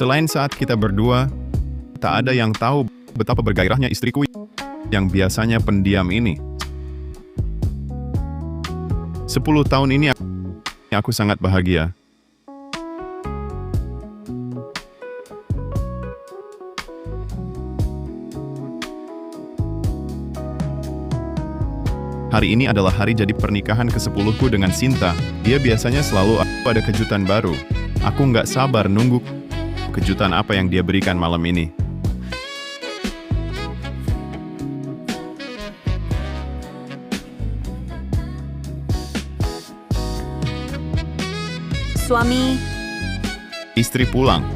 Selain saat kita berdua, tak ada yang tahu betapa bergairahnya istriku yang biasanya pendiam ini. 10 tahun ini aku sangat bahagia. Hari ini adalah hari jadi pernikahan ke-10ku dengan Sinta. Dia biasanya selalu ada kejutan baru. Aku nggak sabar nunggu kejutan apa yang dia berikan malam ini. Suami, Istri pulang.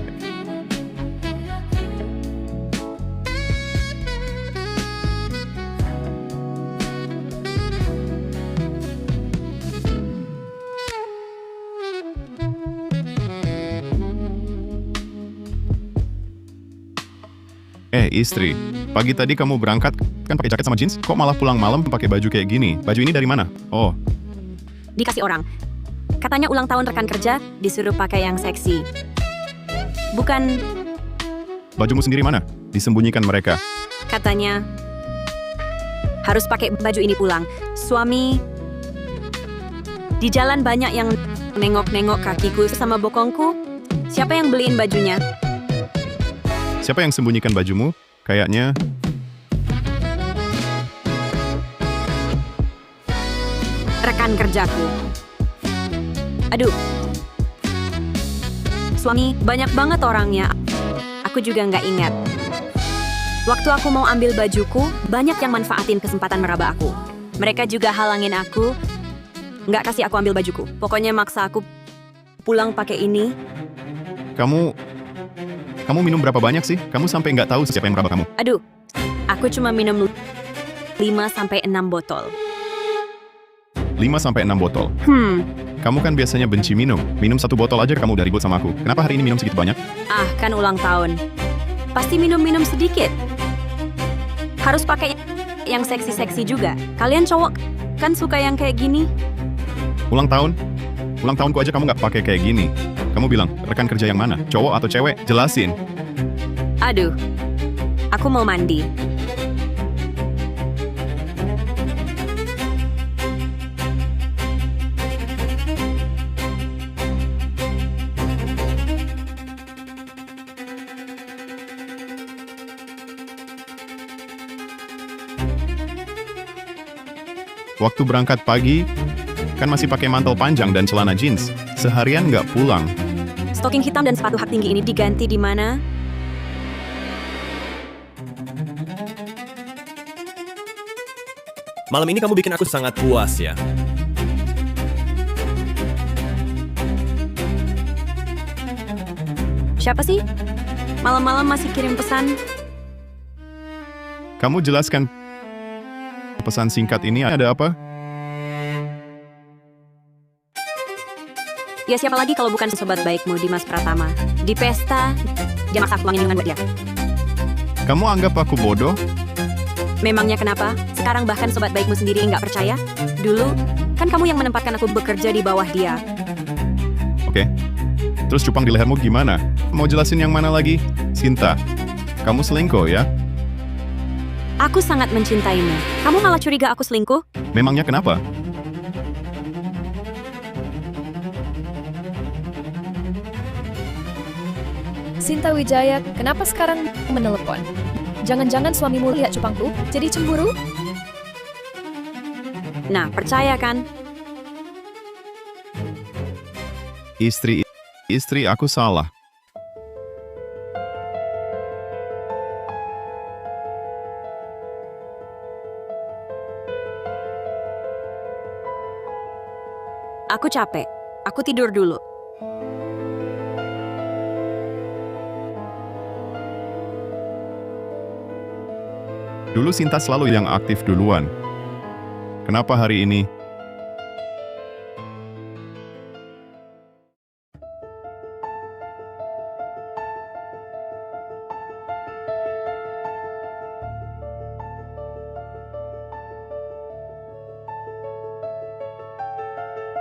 Istri, pagi tadi kamu berangkat kan pakai jaket sama jeans? Kok malah pulang malam pakai baju kayak gini? Baju ini dari mana? Oh, dikasih orang. Katanya ulang tahun rekan kerja, disuruh pakai yang seksi. Bukan, bajumu sendiri mana? Disembunyikan mereka. katanya harus pakai baju ini pulang. Suami, di jalan banyak yang nengok-nengok kakiku sama bokongku. Siapa yang beliin bajunya? Siapa yang sembunyikan bajumu? Kayaknya Rekan kerjaku. Aduh. Suami, banyak banget orangnya. Aku juga nggak ingat. Waktu aku mau ambil bajuku, banyak yang manfaatin kesempatan meraba aku. Mereka juga halangin aku, nggak kasih aku ambil bajuku. Pokoknya maksa aku pulang pakai ini. Kamu minum berapa banyak sih? Kamu sampai nggak tahu siapa yang meraba kamu. Aduh, aku cuma minum 5-6 botol. 5-6 botol. Kamu kan biasanya benci minum. Minum 1 botol aja kamu udah ribut sama aku. Kenapa hari ini minum segitu banyak? Ah, kan ulang tahun. Pasti minum-minum sedikit. Harus pakai yang seksi-seksi juga. Kalian cowok kan suka yang kayak gini? Ulang tahun? Ulang tahunku aja kamu nggak pakai kayak gini. Kamu bilang, rekan kerja yang mana? Cowok atau cewek? Jelasin. Aduh, aku mau mandi. Waktu berangkat pagi, kan masih pakai mantel panjang dan celana jeans. Seharian nggak pulang. Stoking hitam dan sepatu hak tinggi ini diganti di mana? Malam ini kamu bikin aku sangat puas ya. Siapa sih? Malam-malam masih kirim pesan. Kamu jelaskan pesan singkat ini ada apa? Ya siapa lagi kalau bukan sobat baikmu Dimas Pratama. Di pesta, dia maksa aku uangin buat dia. Kamu anggap aku bodoh? Memangnya kenapa? Sekarang bahkan sobat baikmu sendiri nggak percaya? Dulu, kan kamu yang menempatkan aku bekerja di bawah dia. Oke. Terus cupang di lehermu gimana? Mau jelasin yang mana lagi? Sinta, kamu selingkuh ya? Aku sangat mencintaimu. Kamu malah curiga aku selingkuh? Memangnya kenapa? Sinta Wijaya, kenapa sekarang menelepon? Jangan-jangan suamimu lihat cupangku, jadi cemburu? Nah, percaya kan? Istri aku salah. Aku capek. Aku tidur dulu. Dulu Sinta selalu yang aktif duluan. Kenapa hari ini?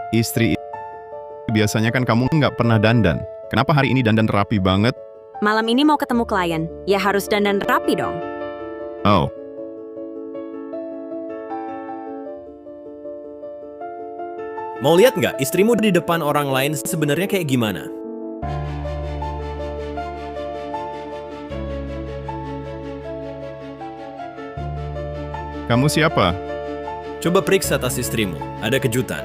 Istri, biasanya kan kamu nggak pernah dandan. Kenapa hari ini dandan rapi banget? Malam ini mau ketemu klien, ya harus dandan rapi dong. Oh, Mau lihat nggak istrimu di depan orang lain sebenarnya kayak gimana? kamu siapa? Coba periksa tas istrimu, ada kejutan.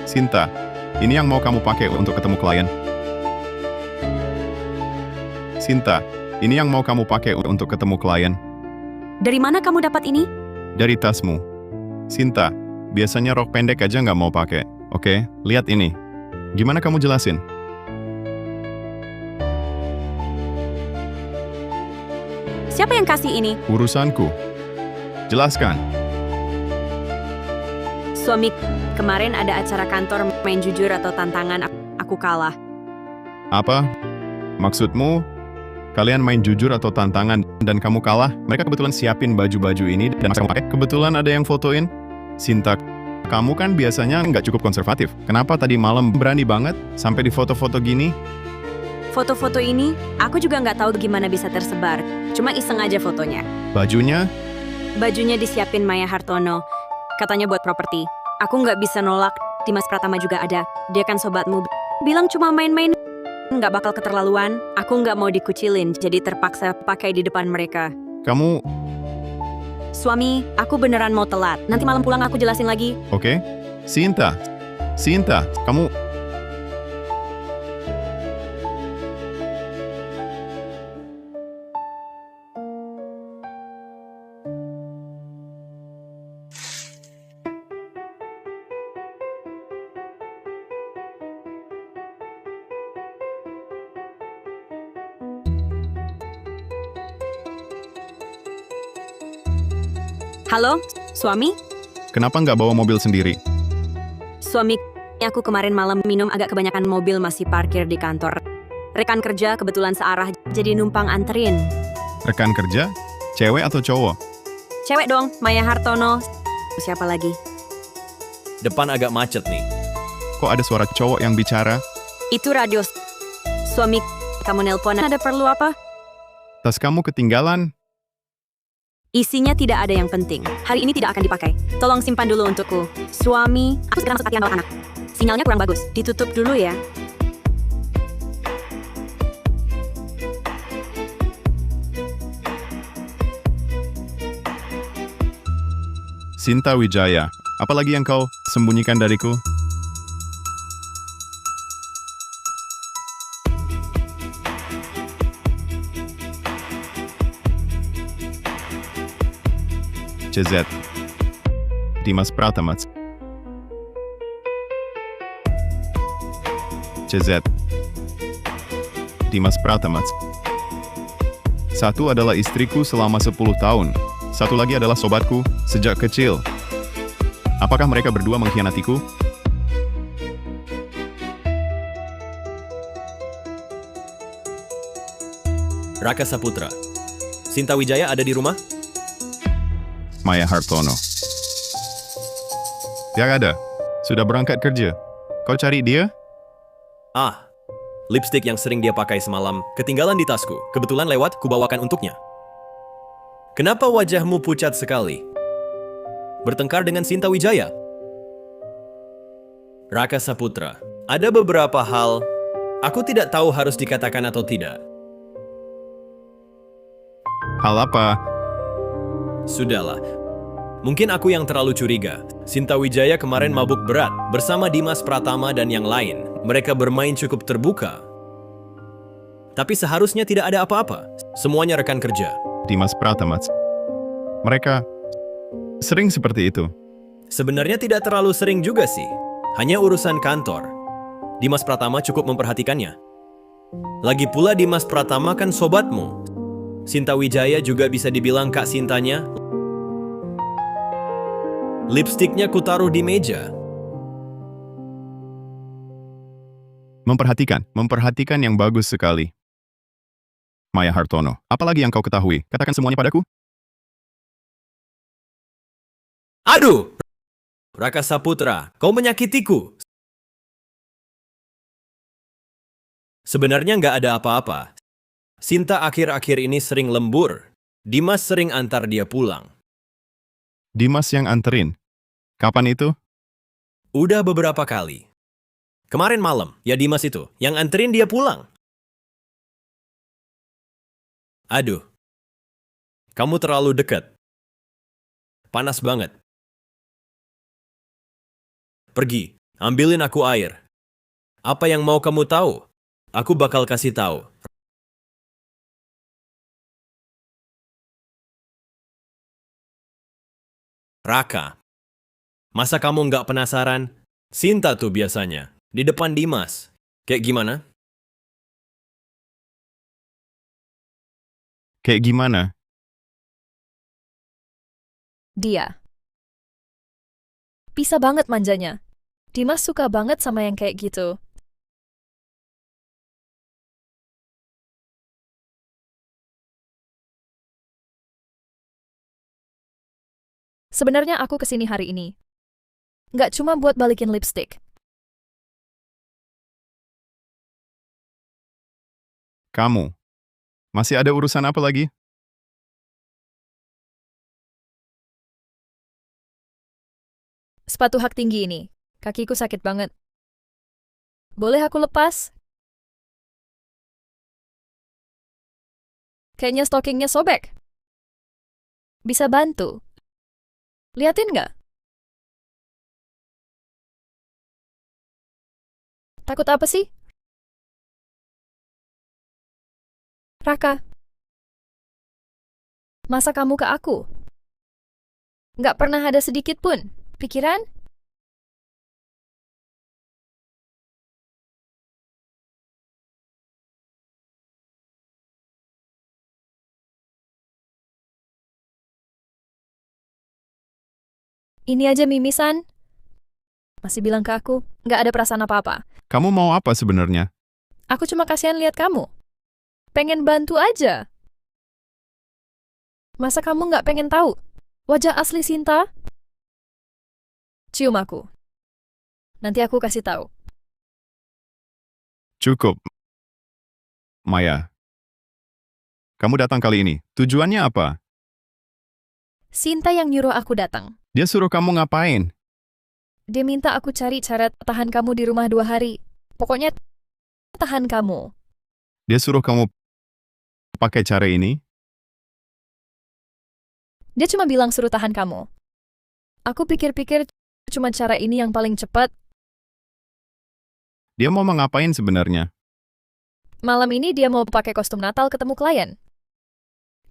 Sinta, ini yang mau kamu pakai untuk ketemu klien. Sinta, ini yang mau kamu pakai untuk ketemu klien. Dari mana kamu dapat ini? Dari tasmu. Sinta, biasanya rok pendek aja nggak mau pakai. Oke, lihat ini. Gimana kamu jelasin? Siapa yang kasih ini? Urusanku. Jelaskan. Suami, kemarin ada acara kantor main jujur atau tantangan, aku kalah. Apa? Maksudmu, kalian main jujur atau tantangan dan kamu kalah? Mereka kebetulan siapin baju-baju ini dan kamu pakai? Kebetulan ada yang fotoin? Sinta, kamu kan biasanya nggak cukup konservatif. Kenapa tadi malam berani banget sampai di foto-foto gini? Foto-foto ini, aku juga nggak tahu gimana bisa tersebar. Cuma iseng aja fotonya. Bajunya? Bajunya disiapin Maya Hartono. Katanya buat properti. Aku nggak bisa nolak. Dimas Pratama juga ada. Dia kan sobatmu. Bilang cuma main-main. Nggak bakal keterlaluan. Aku nggak mau dikucilin, jadi terpaksa pakai di depan mereka. Kamu, Suami, aku beneran mau telat. Nanti malam pulang aku jelasin lagi. oke? Sinta, kamu... Halo, suami? Kenapa nggak bawa mobil sendiri? Suami, aku kemarin malam minum agak kebanyakan, mobil masih parkir di kantor. Rekan kerja kebetulan searah, jadi numpang anterin. Rekan kerja? Cewek atau cowok? Cewek dong, Maya Hartono. Siapa lagi? Depan agak macet nih. Kok ada suara cowok yang bicara? Itu radio. Suami, kamu nelpon, ada perlu apa? Tas kamu ketinggalan. Isinya tidak ada yang penting. Hari ini tidak akan dipakai. Tolong simpan dulu untukku. Suami, aku sedang masuk latihan bawa anak. Sinyalnya kurang bagus. Ditutup dulu ya. Sinta Wijaya, apalagi yang kau sembunyikan dariku? CZ Dimas Pratama CZ Dimas Pratama. Satu adalah istriku selama 10 tahun. Satu lagi adalah sobatku sejak kecil. Apakah mereka berdua mengkhianatiku? Raka Saputra. Sinta Wijaya ada di rumah? Maya Hartono. Yang ada, sudah berangkat kerja. Kau cari dia? Ah, lipstik yang sering dia pakai semalam ketinggalan di tasku. Kebetulan lewat, kubawakan untuknya. Kenapa wajahmu pucat sekali? Bertengkar dengan Sinta Wijaya? Raka Saputra, ada beberapa hal aku tidak tahu harus dikatakan atau tidak. Hal apa? Sudahlah, mungkin aku yang terlalu curiga. Sinta Wijaya kemarin mabuk berat bersama Dimas Pratama dan yang lain. Mereka bermain cukup terbuka. Tapi seharusnya tidak ada apa-apa. Semuanya rekan kerja. Dimas Pratama. Mereka sering seperti itu. Sebenarnya tidak terlalu sering juga sih. Hanya urusan kantor. Dimas Pratama cukup memperhatikannya. Lagi pula Dimas Pratama kan sobatmu. Sinta Wijaya juga bisa dibilang kak Sintanya. Lipstiknya kutaruh di meja. Memperhatikan yang bagus sekali. Maya Hartono, apalagi yang kau ketahui? Katakan semuanya padaku. Aduh! Raka Saputra, kau menyakitiku. Sebenarnya nggak ada apa-apa. Sinta akhir-akhir ini sering lembur. Dimas sering antar dia pulang. Dimas yang anterin. Kapan itu? Udah beberapa kali. Kemarin malam, ya Dimas itu, yang anterin dia pulang. Aduh, kamu terlalu dekat. Panas banget. Pergi, ambilin aku air. Apa yang mau kamu tahu? Aku bakal kasih tahu. Raka, masa kamu nggak penasaran? Sinta tuh biasanya, di depan Dimas. Kayak gimana? Kayak gimana? Dia. Bisa banget manjanya. Dimas suka banget sama yang kayak gitu. Sebenarnya aku kesini hari ini. Nggak cuma buat balikin lipstick. Kamu. Masih ada urusan apa lagi? Sepatu hak tinggi ini. Kakiku sakit banget. Boleh aku lepas? Kayaknya stockingnya sobek. Bisa bantu? Liatin nggak? Takut apa sih? Raka, masa kamu ke aku? Nggak pernah ada sedikit pun pikiran? Ini aja mimisan. Masih bilang ke aku, nggak ada perasaan apa-apa. Kamu mau apa sebenarnya? Aku cuma kasihan lihat kamu. Pengen bantu aja. Masa kamu nggak pengen tahu wajah asli Sinta? Cium aku. Nanti aku kasih tahu. Cukup. Maya. Kamu datang kali ini. Tujuannya apa? Sinta yang nyuruh aku datang. Dia suruh kamu ngapain? Dia minta aku cari cara tahan kamu di rumah 2 hari. Pokoknya tahan kamu. Dia suruh kamu pakai cara ini? Dia cuma bilang suruh tahan kamu. Aku pikir-pikir cuma cara ini yang paling cepat. Dia mau ngapain sebenarnya? Malam ini dia mau pakai kostum Natal ketemu klien.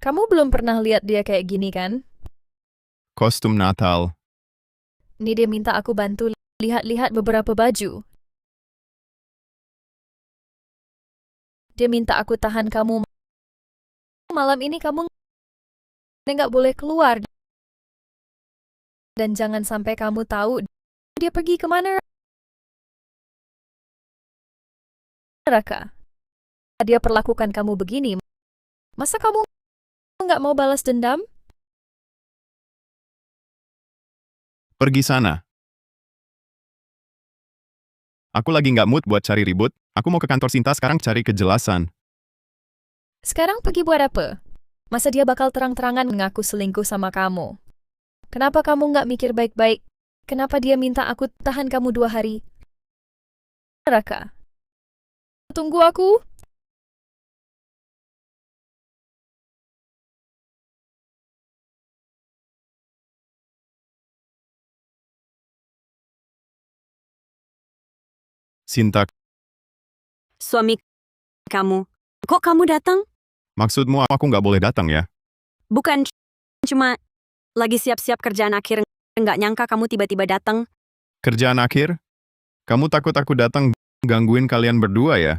Kamu belum pernah lihat dia kayak gini kan? Kostum Natal. Ini dia minta aku bantu lihat-lihat beberapa baju. Dia minta aku tahan kamu. Malam ini kamu nggak boleh keluar. Dan jangan sampai kamu tahu dia pergi kemana. Raka, dia perlakukan kamu begini. Masa kamu nggak mau balas dendam? Pergi sana. Aku lagi nggak mood buat cari ribut. Aku mau ke kantor Sinta sekarang cari kejelasan. Sekarang pergi buat apa? Masa dia bakal terang-terangan mengaku selingkuh sama kamu? Kenapa kamu nggak mikir baik-baik? Kenapa dia minta aku tahan kamu 2 hari? Raka, tunggu aku. Sinta, Suami kamu. Kok kamu datang? maksudmu aku nggak boleh datang ya? Bukan cuma lagi siap-siap kerjaan akhir. Nggak nyangka kamu tiba-tiba datang. Kerjaan akhir? Kamu takut aku datang gangguin kalian berdua ya?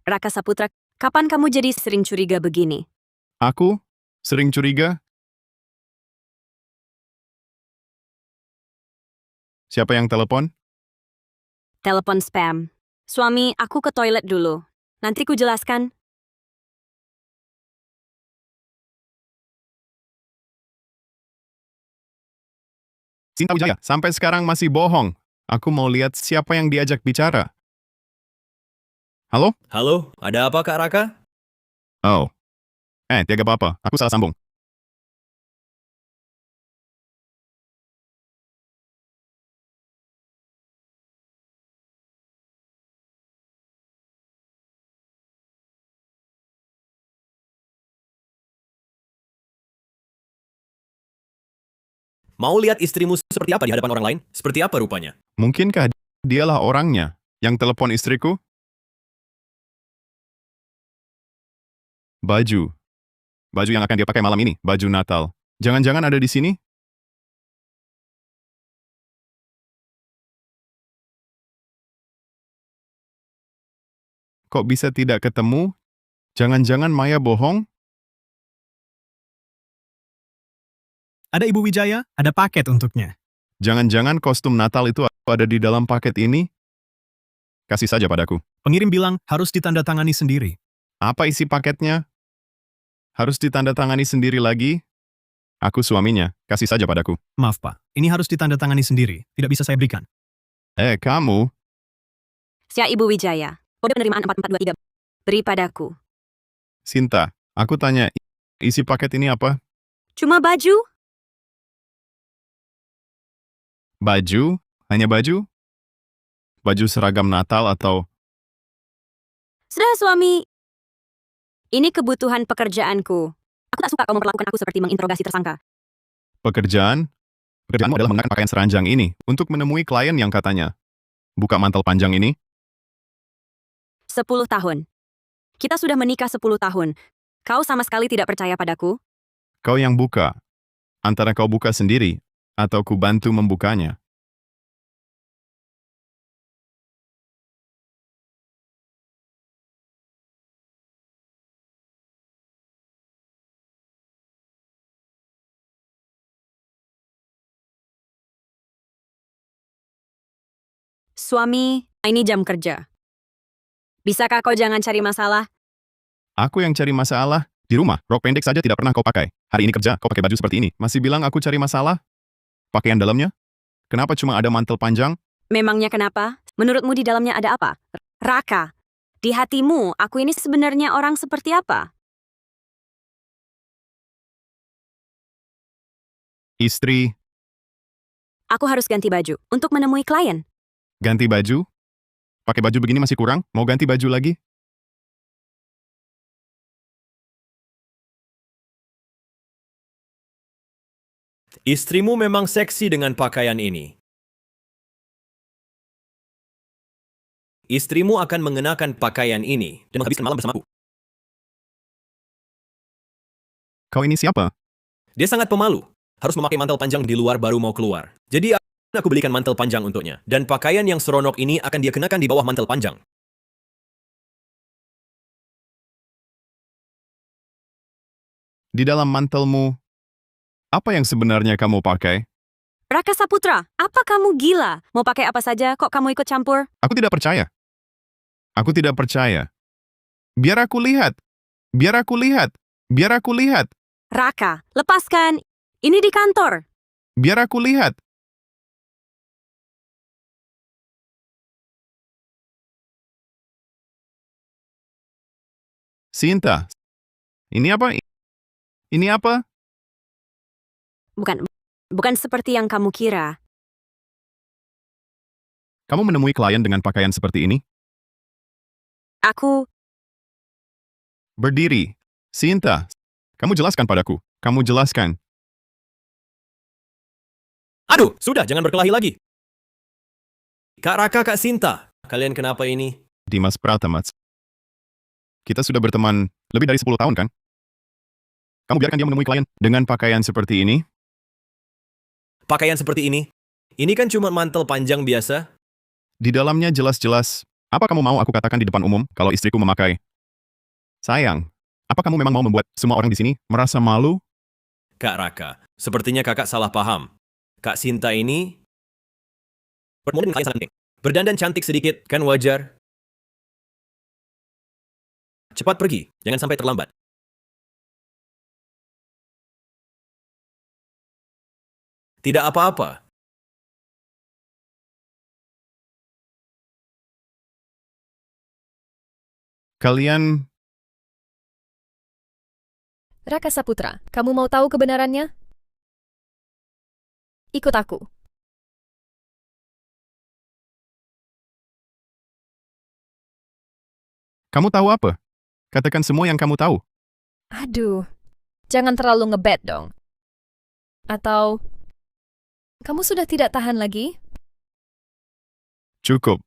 Raka Saputra, kapan kamu jadi sering curiga begini? Aku? Sering curiga? Siapa yang telepon? Telepon spam. Suami, aku ke toilet dulu. Nanti ku jelaskan. Sinta Wijaya, sampai sekarang masih bohong. Aku mau lihat siapa yang diajak bicara. Halo? Halo, ada apa Kak Raka? Oh. Tiga apa-apa. Aku salah sambung. Mau lihat istrimu seperti apa di hadapan orang lain? Seperti apa rupanya? Mungkinkah dialah orangnya yang telepon istriku? Baju. Baju yang akan dia pakai malam ini. Baju Natal. Jangan-jangan ada di sini? Kok bisa tidak ketemu? Jangan-jangan Maya bohong? Ada Ibu Wijaya, ada paket untuknya. Jangan-jangan kostum Natal itu ada di dalam paket ini? Kasih saja padaku. Pengirim bilang harus ditandatangani sendiri. Apa isi paketnya? Harus ditandatangani sendiri lagi? Aku suaminya. Kasih saja padaku. Maaf Pak, ini harus ditandatangani sendiri. Tidak bisa saya berikan. Kamu? Sia Ibu Wijaya. Kode penerimaan 4423. Beri padaku. Sinta, aku tanya, isi paket ini apa? Cuma baju? Baju? Hanya baju? Baju seragam Natal atau... Sudah suami. Ini kebutuhan pekerjaanku. Aku tak suka kau memperlakukan aku seperti menginterogasi tersangka. Pekerjaan? Pekerjaanmu adalah mengenakan pakaian seranjang ini untuk menemui klien yang katanya buka mantel panjang ini? 10 tahun. Kita sudah menikah 10 tahun. Kau sama sekali tidak percaya padaku? Kau yang buka. Antara kau buka sendiri atau ku bantu membukanya. Suami, ini jam kerja. Bisakah kau jangan cari masalah? Aku yang cari masalah. Di rumah, rok pendek saja tidak pernah kau pakai. Hari ini kerja, kau pakai baju seperti ini. Masih bilang aku cari masalah? Pakaian dalamnya? Kenapa cuma ada mantel panjang? Memangnya kenapa? Menurutmu di dalamnya ada apa? Raka, di hatimu aku ini sebenarnya orang seperti apa? Istri, Aku harus ganti baju untuk menemui klien. ganti baju? Pakai baju begini masih kurang? Mau ganti baju lagi? Istrimu memang seksi dengan pakaian ini. Istrimu akan mengenakan pakaian ini dan menghabiskan malam bersamaku. Kau ini siapa? Dia sangat pemalu. Harus memakai mantel panjang di luar baru mau keluar. Jadi aku belikan mantel panjang untuknya. Dan pakaian yang seronok ini akan dia kenakan di bawah mantel panjang. Di dalam mantelmu, apa yang sebenarnya kamu pakai? Raka Saputra, apa kamu gila? Mau pakai apa saja kok kamu ikut campur? Aku tidak percaya. Aku tidak percaya. Biar aku lihat. Biar aku lihat. Biar aku lihat. Raka, lepaskan. Ini di kantor. Biar aku lihat. Sinta, ini apa? Ini apa? Bukan seperti yang kamu kira. Kamu menemui klien dengan pakaian seperti ini? Aku, Berdiri. Sinta, kamu jelaskan padaku. Kamu jelaskan. Aduh, sudah, jangan berkelahi lagi. Kak Raka, Kak Sinta, kalian kenapa ini? Dimas Pratama. Kita sudah berteman lebih dari 10 tahun, kan? Kamu biarkan dia menemui klien dengan pakaian seperti ini? Pakaian seperti ini? Ini kan cuma mantel panjang biasa. Di dalamnya jelas-jelas. Apa kamu mau aku katakan di depan umum kalau istriku memakai? Sayang, apa kamu memang mau membuat semua orang di sini merasa malu? Kak Raka, sepertinya kakak salah paham. Kak Sinta ini bermodel dengan kalian sangat penting. Berdandan cantik sedikit, kan wajar? Cepat pergi, jangan sampai terlambat. Tidak apa-apa. Kalian, Raka Saputra, kamu mau tahu kebenarannya? Ikut aku. kamu tahu apa? Katakan semua yang kamu tahu. Aduh, jangan terlalu ngebet dong. Atau, kamu sudah tidak tahan lagi? Cukup,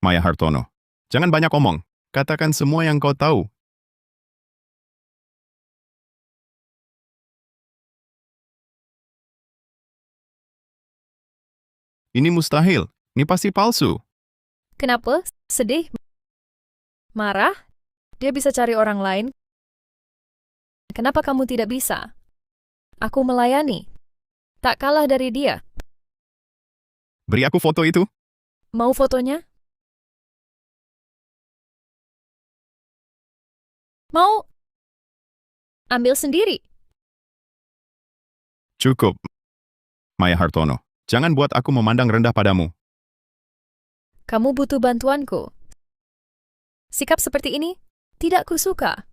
Maya Hartono. Jangan banyak omong. Katakan semua yang kau tahu. Ini mustahil. Ini pasti palsu. Kenapa? Sedih? Marah? Dia bisa cari orang lain? Kenapa kamu tidak bisa? Aku melayani. Tak kalah dari dia. Beri aku foto itu. Mau fotonya? Mau? Ambil sendiri. Cukup, Maya Hartono. Jangan buat aku memandang rendah padamu. Kamu butuh bantuanku. Sikap seperti ini tidak kusuka.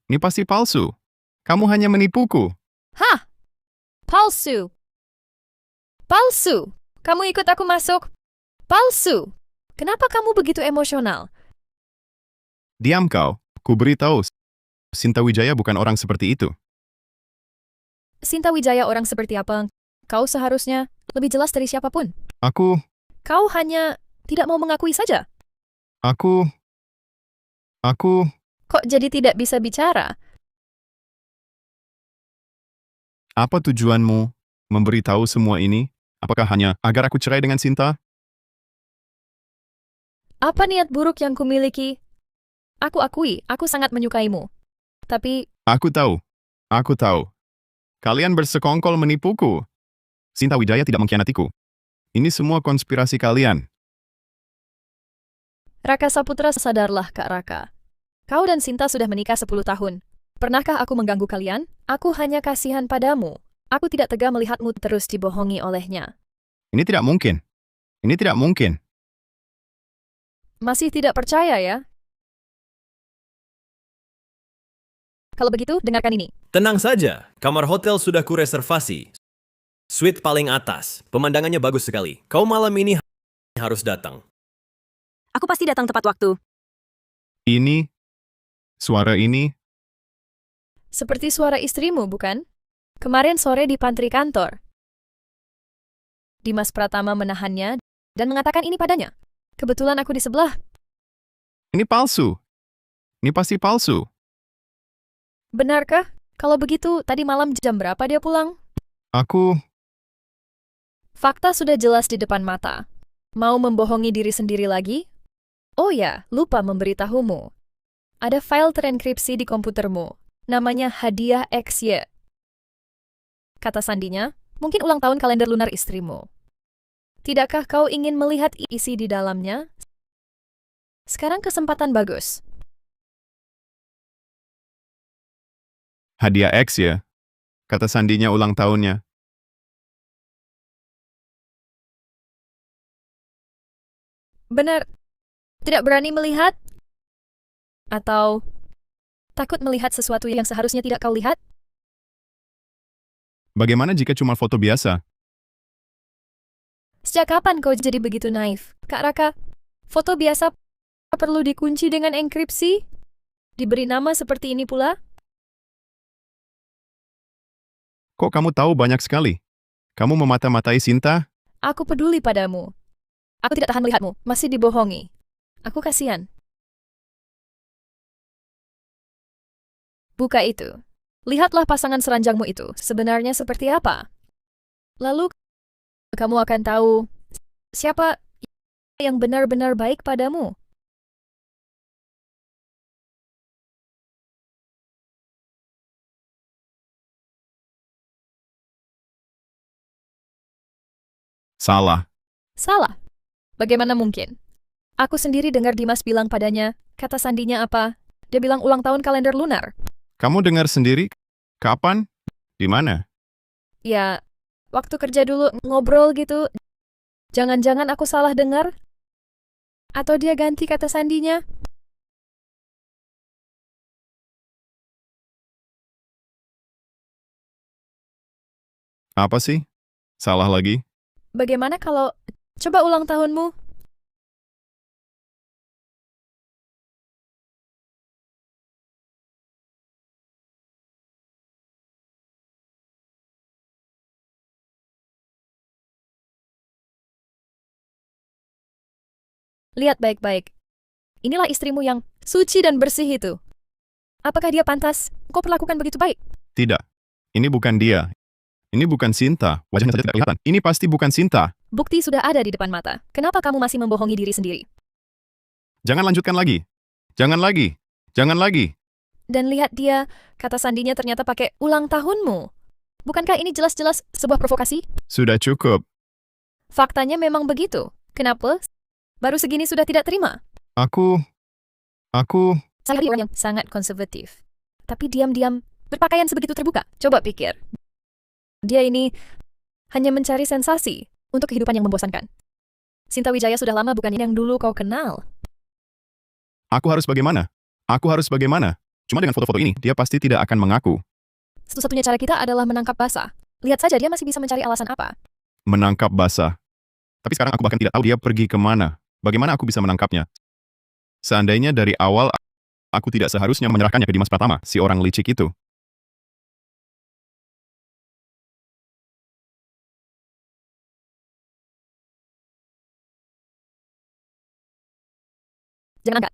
Ini pasti palsu. Kamu hanya menipuku. Hah? Palsu. Palsu. Kamu ikut aku masuk. Palsu. Kenapa kamu begitu emosional? Diam kau. Ku beritahu, Sinta Wijaya bukan orang seperti itu. Sinta Wijaya orang seperti apa? Kau seharusnya lebih jelas dari siapapun. Aku, Kau hanya tidak mau mengakui saja. aku, Kok jadi tidak bisa bicara? apa tujuanmu memberitahu semua ini? Apakah hanya agar aku cerai dengan Sinta? Apa niat buruk yang kumiliki? Aku akui, aku sangat menyukaimu. Tapi, Aku tahu. Kalian bersekongkol menipuku. Sinta Wijaya tidak mengkhianatiku. Ini semua konspirasi kalian. Raka Saputra, sadarlah Kak Raka. Kau dan Sinta sudah menikah 10 tahun. Pernahkah aku mengganggu kalian? Aku hanya kasihan padamu. Aku tidak tega melihatmu terus dibohongi olehnya. Ini tidak mungkin. Masih tidak percaya ya? Kalau begitu, dengarkan ini. Tenang saja, kamar hotel sudah kureservasi. Suite paling atas, pemandangannya bagus sekali. Kau malam ini harus datang. Aku pasti datang tepat waktu. Ini, suara ini, Seperti suara istrimu, bukan? Kemarin sore di pantry kantor. Dimas Pratama menahannya dan mengatakan ini padanya. Kebetulan aku di sebelah. ini palsu. Ini pasti palsu. Benarkah? Kalau begitu, tadi malam jam berapa dia pulang? Aku, Fakta sudah jelas di depan mata. Mau membohongi diri sendiri lagi? Oh ya, lupa memberitahumu. Ada file terenkripsi di komputermu. Namanya Hadiah XY. Kata sandinya, mungkin ulang tahun kalender lunar istrimu. Tidakkah kau ingin melihat isi di dalamnya? Sekarang kesempatan bagus. hadiah X ya. Kata sandinya ulang tahunnya. Benar. Tidak berani melihat? Atau takut melihat sesuatu yang seharusnya tidak kau lihat? Bagaimana jika cuma foto biasa? Sejak kapan kau jadi begitu naif? Kak Raka, foto biasa perlu dikunci dengan enkripsi? Diberi nama seperti ini pula? Kok kamu tahu banyak sekali? Kamu memata-matai Sinta? Aku peduli padamu. Aku tidak tahan melihatmu, masih dibohongi. Aku kasihan. Buka itu. Lihatlah pasangan seranjangmu itu, sebenarnya seperti apa. Lalu, kamu akan tahu siapa yang benar-benar baik padamu. Salah. Salah. Bagaimana mungkin? Aku sendiri dengar Dimas bilang padanya, kata sandinya apa? Dia bilang ulang tahun kalender lunar. Kamu dengar sendiri? Kapan? Di mana? Ya, waktu kerja dulu ngobrol gitu. Jangan-jangan aku salah dengar? Atau dia ganti kata sandinya? Apa sih? Salah lagi? Bagaimana kalau coba ulang tahunmu? Lihat baik-baik. Inilah istrimu yang suci dan bersih itu. Apakah dia pantas kau perlakukan begitu baik? Tidak. Ini bukan dia. Ini bukan Sinta. Wajahnya saja tidak kelihatan. Ini pasti bukan Sinta. Bukti sudah ada di depan mata. Kenapa kamu masih membohongi diri sendiri? Jangan lanjutkan lagi. Jangan lagi. Jangan lagi. Dan lihat dia, kata sandinya ternyata pakai ulang tahunmu. Bukankah ini jelas-jelas sebuah provokasi? Sudah cukup. Faktanya memang begitu. Kenapa? Baru segini sudah tidak terima. Aku... Saya orang yang sangat konservatif. Tapi diam-diam berpakaian sebegitu terbuka. Coba pikir. Dia ini hanya mencari sensasi untuk kehidupan yang membosankan. Sinta Wijaya sudah lama bukan yang dulu kau kenal. Aku harus bagaimana? Aku harus bagaimana? Cuma dengan foto-foto ini, dia pasti tidak akan mengaku. Satu-satunya cara kita adalah menangkap basah. Lihat saja dia masih bisa mencari alasan apa. Menangkap basah. Tapi sekarang aku bahkan tidak tahu dia pergi kemana. Bagaimana aku bisa menangkapnya? Seandainya dari awal, aku tidak seharusnya menyerahkannya ke Dimas Pratama, si orang licik itu. Jangan angkat.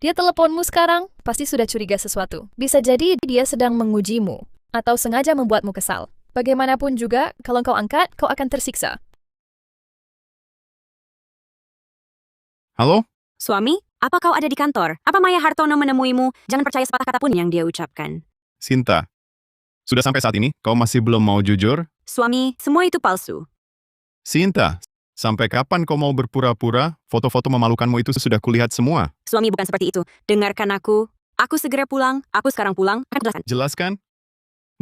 Dia teleponmu sekarang, pasti sudah curiga sesuatu. Bisa jadi dia sedang mengujimu, atau sengaja membuatmu kesal. Bagaimanapun juga, kalau kau angkat, kau akan tersiksa. Halo? Suami, apa kau ada di kantor? Apa Maya Hartono menemuimu? Jangan percaya sepatah kata pun yang dia ucapkan. Sinta. Sudah sampai saat ini, kau masih belum mau jujur? Suami, semua itu palsu. Sinta, sampai kapan kau mau berpura-pura? Foto-foto memalukanmu itu sudah kulihat semua. Suami bukan seperti itu. Dengarkan aku. Aku segera pulang. Aku sekarang pulang. Akan jelaskan. Jelaskan?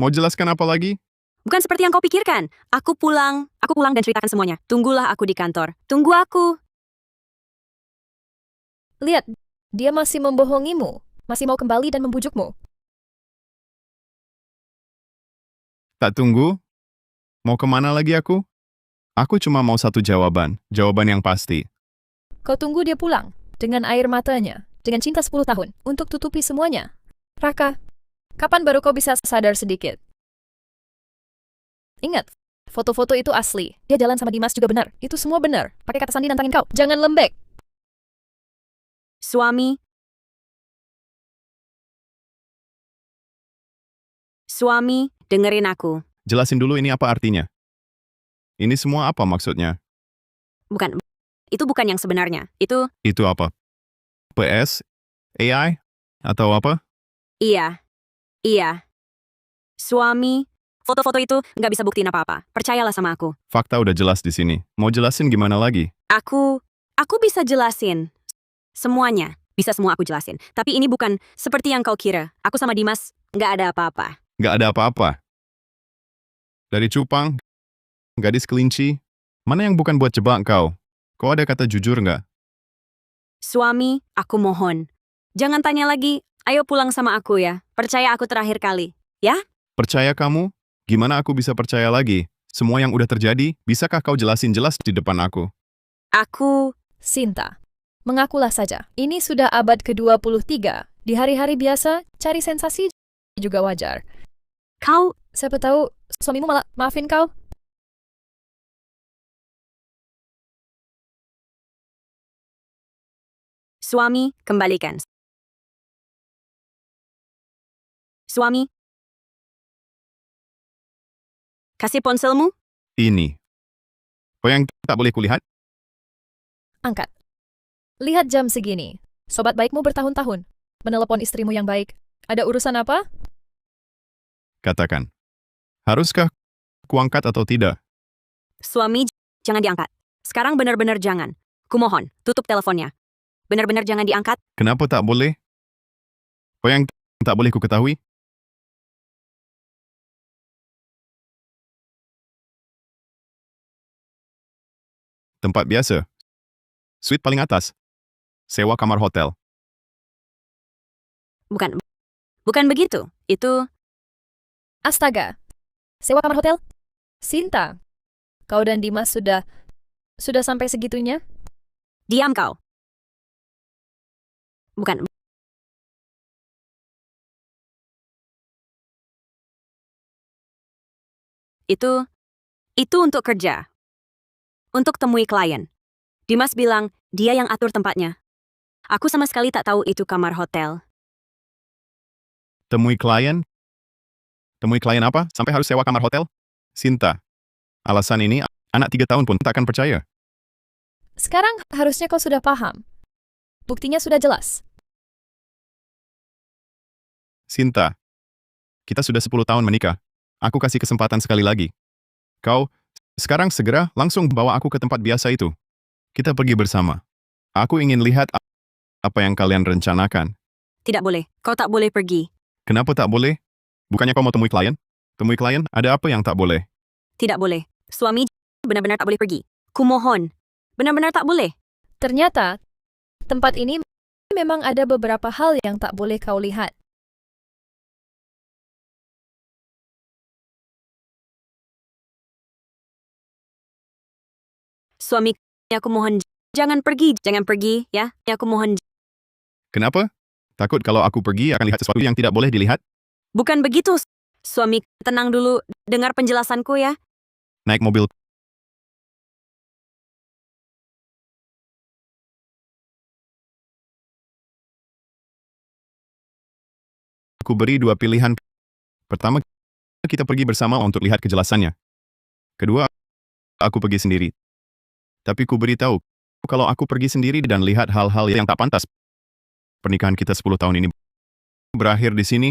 Mau jelaskan apa lagi? Bukan seperti yang kau pikirkan. Aku pulang. Aku pulang dan ceritakan semuanya. Tunggulah aku di kantor. Tunggu aku. Lihat, dia masih membohongimu, masih mau kembali dan membujukmu. Tak tunggu? Mau kemana lagi aku? Aku cuma mau satu jawaban. Jawaban yang pasti. Kau tunggu dia pulang, dengan air matanya, dengan cinta 10 tahun, untuk tutupi semuanya. Raka, kapan baru kau bisa sadar sedikit? Ingat, foto-foto itu asli. Dia jalan sama Dimas juga benar. Itu semua benar. Pakai kata sandi nantangin kau. Jangan lembek. Suami. Suami, dengerin aku. Jelasin dulu ini apa artinya. Ini semua apa maksudnya? Bukan. Itu bukan yang sebenarnya. Itu, Itu apa? PS? AI? Atau apa? iya. Iya. Suami, foto-foto itu nggak bisa buktiin apa-apa. Percayalah sama aku. Fakta udah jelas di sini. Mau jelasin gimana lagi? Aku bisa jelasin. Semuanya. Bisa semua aku jelasin. Tapi ini bukan seperti yang kau kira. Aku sama Dimas nggak ada apa-apa. Nggak ada apa-apa. Dari cupang, gadis kelinci, mana yang bukan buat jebak kau? Kau ada kata jujur nggak? Suami, aku mohon. Jangan tanya lagi. Ayo pulang sama aku ya. Percaya aku terakhir kali. Ya? Percaya kamu? Gimana aku bisa percaya lagi? Semua yang udah terjadi, bisakah kau jelasin jelas di depan aku? Aku... Sinta, mengakulah saja. Ini sudah abad ke-23. Di hari-hari biasa, cari sensasi juga wajar. Kau... Siapa tahu suamimu malah maafin kau. Suami, kembalikan. Suami. Kasih ponselmu? Ini. Kau yang tak boleh kulihat? Angkat. Lihat jam segini. Sobat baikmu bertahun-tahun. Menelepon istrimu yang baik. Ada urusan apa? Katakan. Haruskah kuangkat atau tidak? Suami, jangan diangkat. Sekarang benar-benar jangan. Kumohon, tutup teleponnya. Benar-benar jangan diangkat. Kenapa tak boleh? Apa yang tak boleh ku ketahui? Tempat biasa. Suite paling atas. Sewa kamar hotel. Bukan, bukan begitu. Itu Astaga. Sewa kamar hotel? Sinta, kau dan Dimas sudah sampai segitunya? diam kau. Bukan, itu untuk kerja. Untuk temui klien. Dimas bilang dia yang atur tempatnya. Aku sama sekali tak tahu itu kamar hotel. Temui klien? Temui klien apa? Sampai harus sewa kamar hotel? Sinta, alasan ini anak 3 tahun pun tak akan percaya. Sekarang harusnya kau sudah paham. Buktinya sudah jelas. Sinta, kita sudah 10 tahun menikah. Aku kasih kesempatan sekali lagi. Kau, sekarang segera langsung bawa aku ke tempat biasa itu. Kita pergi bersama. Aku ingin lihat apa yang kalian rencanakan. Tidak boleh. Kau tak boleh pergi. Kenapa tak boleh? Bukannya kau mau temui klien? Temui klien, ada apa yang tak boleh? Tidak boleh. Suami benar-benar tak boleh pergi. Kumohon. Benar-benar tak boleh. Ternyata, tempat ini memang ada beberapa hal yang tak boleh kau lihat. Suami, aku mohon jangan pergi ya. Aku mohon. Kenapa? Takut kalau aku pergi akan lihat sesuatu yang tidak boleh dilihat? Bukan begitu. Suami, tenang dulu. Dengar penjelasanku ya. Naik mobil. Aku beri 2 pilihan. Pertama, kita pergi bersama untuk lihat kejelasannya. Kedua, aku pergi sendiri. Tapi ku beritahu, kalau aku pergi sendiri dan lihat hal-hal yang tak pantas, pernikahan kita 10 tahun ini berakhir di sini.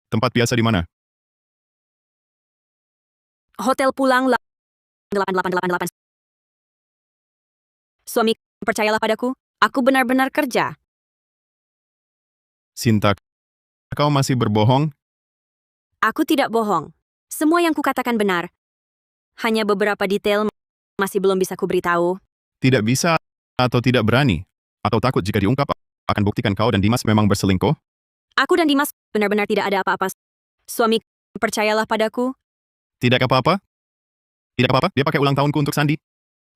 Tempat biasa di mana? Hotel pulang 8888. Suami, percayalah padaku. Aku benar-benar kerja. Sinta, kau masih berbohong? Aku tidak bohong. Semua yang kukatakan benar. Hanya beberapa detail masih belum bisa kuberitahu. Tidak bisa atau tidak berani? Atau takut jika diungkap akan buktikan kau dan Dimas memang berselingkuh? Aku dan Dimas benar-benar tidak ada apa-apa. Suami, percayalah padaku. Tidak apa-apa? Tidak apa-apa, dia pakai ulang tahunku untuk Sandi.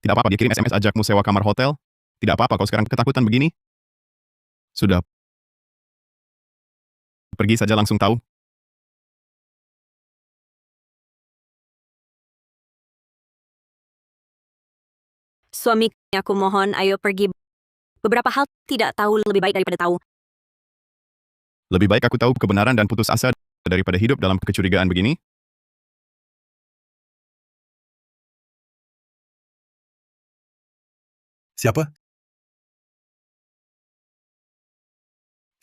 Tidak apa-apa, dia kirim SMS ajakmu sewa kamar hotel. Tidak apa-apa, kau sekarang ketakutan begini? Sudah. Pergi saja langsung tahu. Suami, aku mohon ayo pergi. Beberapa hal tidak tahu lebih baik daripada tahu. Lebih baik aku tahu kebenaran dan putus asa daripada hidup dalam kecurigaan begini. Siapa?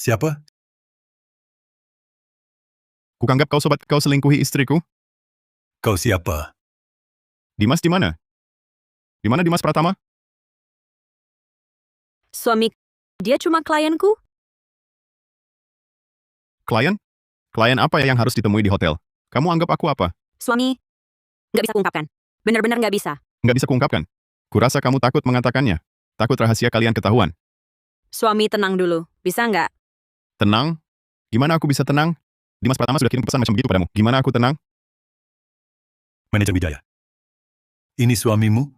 Siapa? Kukanggap kau sobat kau selingkuhi istriku. Kau siapa? Dimas di mana? Di mana Dimas Pratama? Suami, dia cuma klienku. Klien? Klien apa yang harus ditemui di hotel? Kamu anggap aku apa? Suami, nggak bisa kuungkapkan. Benar-benar nggak bisa. Nggak bisa kuungkapkan. Kurasa kamu takut mengatakannya. Takut rahasia kalian ketahuan. Suami, tenang dulu. Bisa nggak? Tenang? Gimana aku bisa tenang? Dimas Pratama sudah kirim pesan macam begitu padamu. Gimana aku tenang? Manajer Wijaya. Ini suamimu?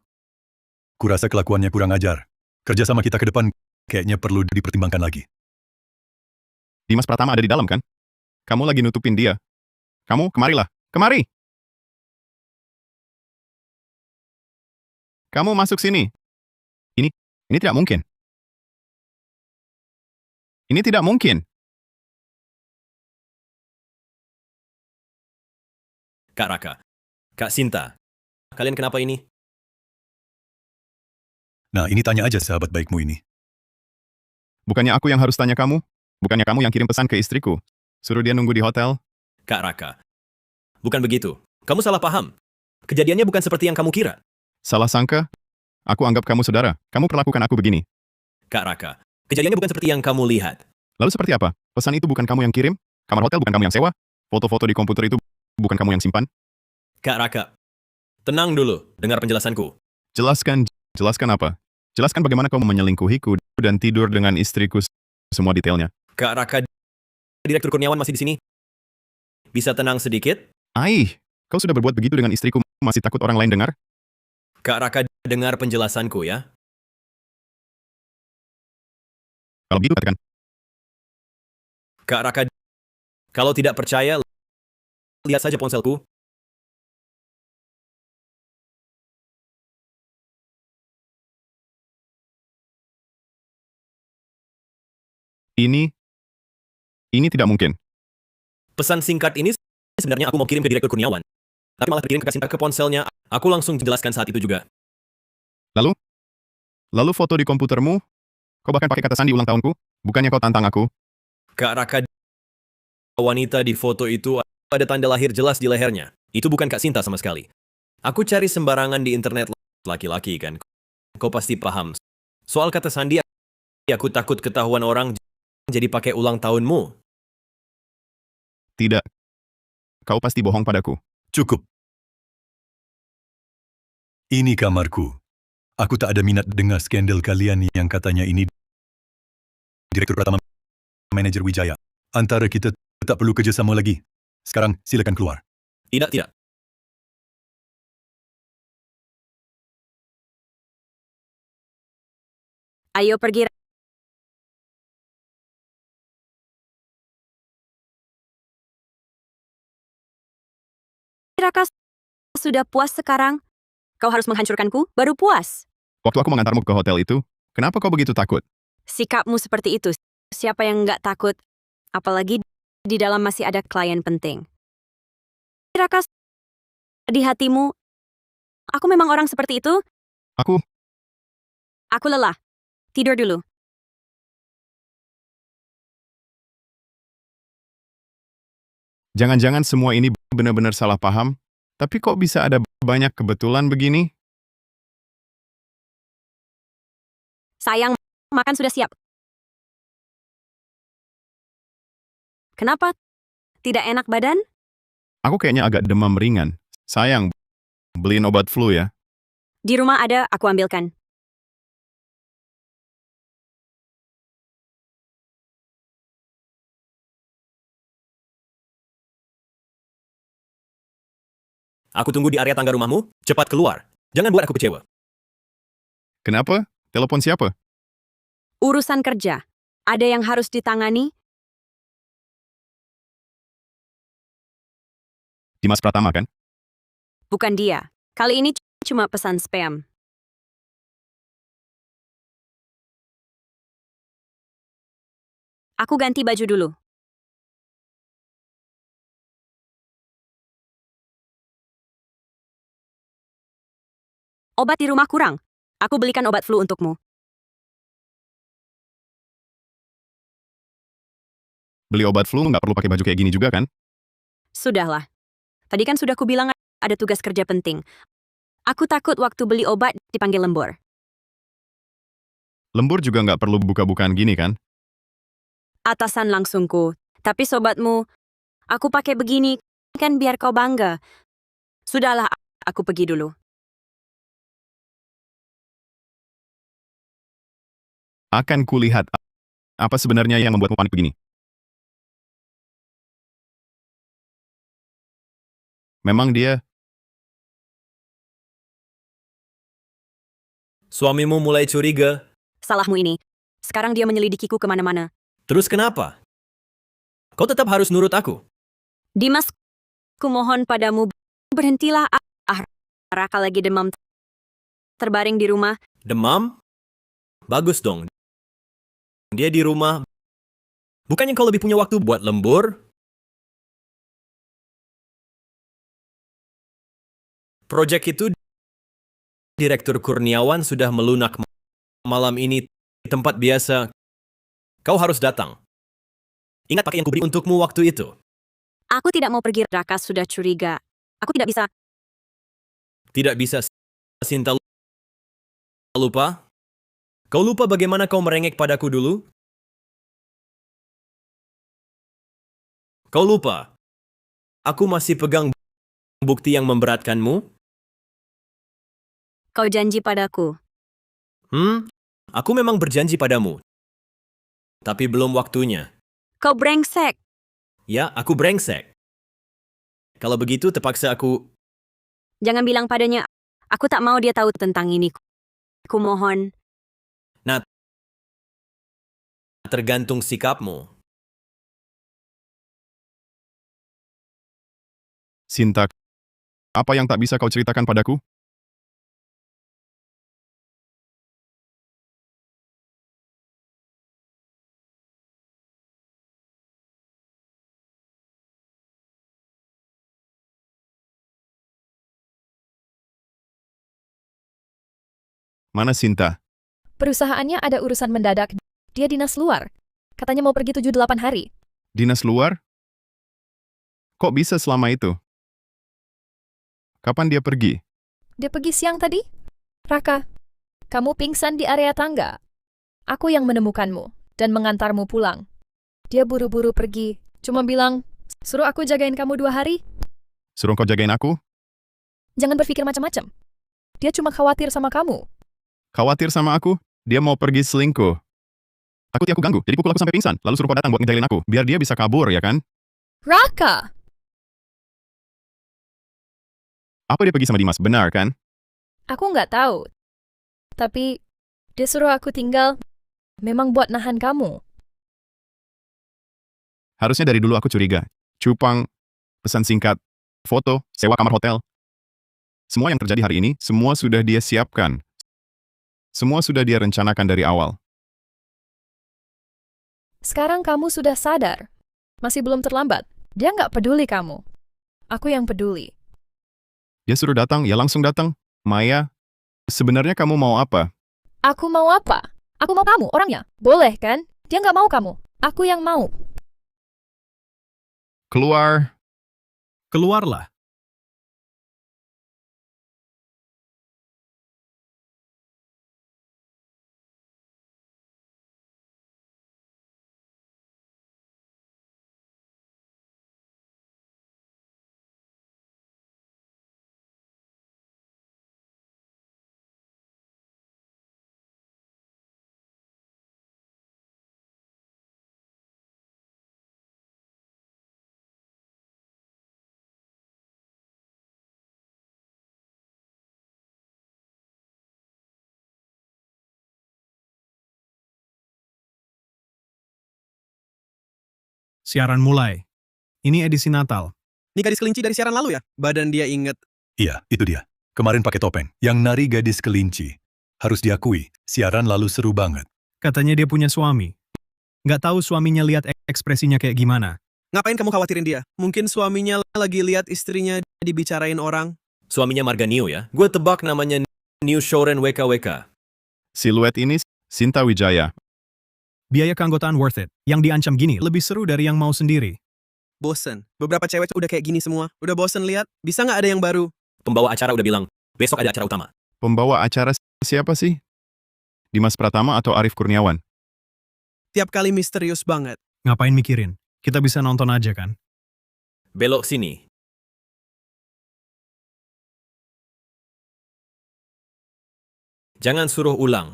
Kurasa kelakuannya kurang ajar. Kerjasama kita ke depan kayaknya perlu dipertimbangkan lagi. Dimas Pratama ada di dalam kan? Kamu lagi nutupin dia. Kamu, kemarilah. Kemari! Kamu masuk sini. Ini tidak mungkin. Ini tidak mungkin. Kak Raka, Kak Sinta, kalian kenapa ini? Nah, ini tanya aja sahabat baikmu ini. Bukannya aku yang harus tanya kamu? Bukannya kamu yang kirim pesan ke istriku? Suruh dia nunggu di hotel? Kak Raka, bukan begitu. Kamu salah paham. Kejadiannya bukan seperti yang kamu kira. Salah sangka? Aku anggap kamu saudara. Kamu perlakukan aku begini. Kak Raka, kejadiannya bukan seperti yang kamu lihat. Lalu seperti apa? Pesan itu bukan kamu yang kirim? Kamar hotel bukan kamu yang sewa? Foto-foto di komputer itu bukan kamu yang simpan? Kak Raka, tenang dulu, dengar penjelasanku. Jelaskan apa? Jelaskan bagaimana kau menyelingkuhiku dan tidur dengan istriku semua detailnya. Kak Raka, Direktur Kurniawan masih di sini? Bisa tenang sedikit? Aih, kau sudah berbuat begitu dengan istriku, masih takut orang lain dengar? Kak Raka, dengar penjelasanku ya. Kalau begitu katakan. Kak Raka, kalau tidak percaya, lihat saja ponselku. Ini tidak mungkin. Pesan singkat ini sebenarnya aku mau kirim ke Direktur Kurniawan. Tapi malah terkirim ke ponselnya. Aku langsung jelaskan saat itu juga. Lalu foto di komputermu? Kau bahkan pakai kata sandi ulang tahunku? Bukannya kau tantang aku? Kak Raka, wanita di foto itu ada tanda lahir jelas di lehernya. Itu bukan Kak Sinta sama sekali. Aku cari sembarangan di internet laki-laki kan. Kau pasti paham. Soal kata sandi, aku takut ketahuan orang jadi pakai ulang tahunmu. Tidak. Kau pasti bohong padaku. Cukup. Ini kamarku. Aku tak ada minat dengar skandal kalian yang katanya ini Direktur Pratama Manajer Wijaya. Antara kita tak perlu kerjasama lagi. Sekarang silakan keluar. Tidak, tidak. Ayo pergi. Raka, sudah puas sekarang? Kau harus menghancurkanku, baru puas. Waktu aku mengantarmu ke hotel itu, kenapa kau begitu takut? Sikapmu seperti itu. Siapa yang nggak takut? Apalagi di dalam masih ada klien penting. Raka, di hatimu, aku memang orang seperti itu? Aku lelah. Tidur dulu. Jangan-jangan semua ini benar-benar salah paham? Tapi kok bisa ada banyak kebetulan begini? Sayang, makan sudah siap. Kenapa? Tidak enak badan? Aku kayaknya agak demam ringan. Sayang, beliin obat flu ya. Di rumah ada, aku ambilkan. Aku tunggu di area tangga rumahmu. Cepat keluar. Jangan buat aku kecewa. Kenapa? Telepon siapa? Urusan kerja. Ada yang harus ditangani? Dimas Pratama kan? Bukan dia. Kali ini cuma pesan spam. Aku ganti baju dulu. Obat di rumah kurang. Aku belikan obat flu untukmu. Beli obat flu nggak perlu pakai baju kayak gini juga kan? Sudahlah. Tadi kan sudah kubilang ada tugas kerja penting. Aku takut waktu beli obat dipanggil lembur. Lembur juga nggak perlu buka-bukaan gini kan? Atasan langsungku. Tapi sobatmu, aku pakai begini kan biar kau bangga. Sudahlah, aku pergi dulu. Akan kulihat apa sebenarnya yang membuatmu panik begini. Memang dia, Suamimu mulai curiga. Salahmu ini. Sekarang dia menyelidikiku kemana-mana. Terus kenapa? Kau tetap harus nurut aku. Dimas, kumohon padamu, berhentilah. Raka lagi demam. Terbaring di rumah. Demam? Bagus dong. Dia di rumah. Bukannya kau lebih punya waktu buat lembur? Proyek itu Direktur Kurniawan sudah melunak. malam ini di tempat biasa. Kau harus datang. Ingat pakai yang kuberi untukmu waktu itu. Aku tidak mau pergi, Raka sudah curiga. Aku tidak bisa. Tidak bisa, Sinta. Lupa? Kau lupa bagaimana kau merengek padaku dulu? Kau lupa? Aku masih pegang bukti yang memberatkanmu? Kau janji padaku. Aku memang berjanji padamu. Tapi belum waktunya. Kau brengsek. Ya, aku brengsek. Kalau begitu, terpaksa aku... Jangan bilang padanya, aku tak mau dia tahu tentang ini. Kumohon. Tergantung sikapmu. Sinta, apa yang tak bisa kau ceritakan padaku? Mana Sinta? Perusahaannya ada urusan mendadak. Dia dinas luar. Katanya mau pergi 7-8 hari. Dinas luar? Kok bisa selama itu? Kapan dia pergi? Dia pergi siang tadi? Raka, kamu pingsan di area tangga. Aku yang menemukanmu dan mengantarmu pulang. Dia buru-buru pergi. Cuma bilang, suruh aku jagain kamu 2 hari. Suruh kau jagain aku? Jangan berpikir macam-macam. Dia cuma khawatir sama kamu. Khawatir sama aku? Dia mau pergi selingkuh. Aku ganggu, jadi pukul aku sampai pingsan. Lalu suruh kau datang buat ngejailin aku, biar dia bisa kabur, ya kan? Raka! Apa dia pergi sama Dimas, benar kan? Aku nggak tahu. Tapi, dia suruh aku tinggal memang buat nahan kamu. Harusnya dari dulu aku curiga. Cupang, pesan singkat, foto, sewa kamar hotel. Semua yang terjadi hari ini, semua sudah dia siapkan. Semua sudah dia rencanakan dari awal. Sekarang kamu sudah sadar. Masih belum terlambat. Dia nggak peduli kamu. Aku yang peduli. Dia suruh datang, ya langsung datang. Maya, sebenarnya kamu mau apa? Aku mau apa? Aku mau kamu, orangnya. Boleh kan? Dia nggak mau kamu. Aku yang mau. Keluar. Keluarlah. Siaran mulai. Ini edisi Natal. Ini gadis kelinci dari siaran lalu ya? Badan dia inget. Iya, itu dia. Kemarin pakai topeng. Yang nari gadis kelinci. Harus diakui, siaran lalu seru banget. Katanya dia punya suami. Nggak tahu suaminya lihat ekspresinya kayak gimana. Ngapain kamu khawatirin dia? Mungkin suaminya lagi lihat istrinya dibicarain orang. Suaminya Marga New ya? Gue tebak namanya New Shoren WKWK. Siluet ini Sinta Wijaya. Biaya keanggotaan worth it. Yang diancam gini lebih seru dari yang mau sendiri. Bosen. Beberapa cewek udah kayak gini semua. Udah bosen lihat. Bisa nggak ada yang baru? Pembawa acara udah bilang, besok ada acara utama. Pembawa acara siapa sih? Dimas Pratama atau Arif Kurniawan? Tiap kali misterius banget. Ngapain mikirin? Kita bisa nonton aja kan? Belok sini. Jangan suruh ulang.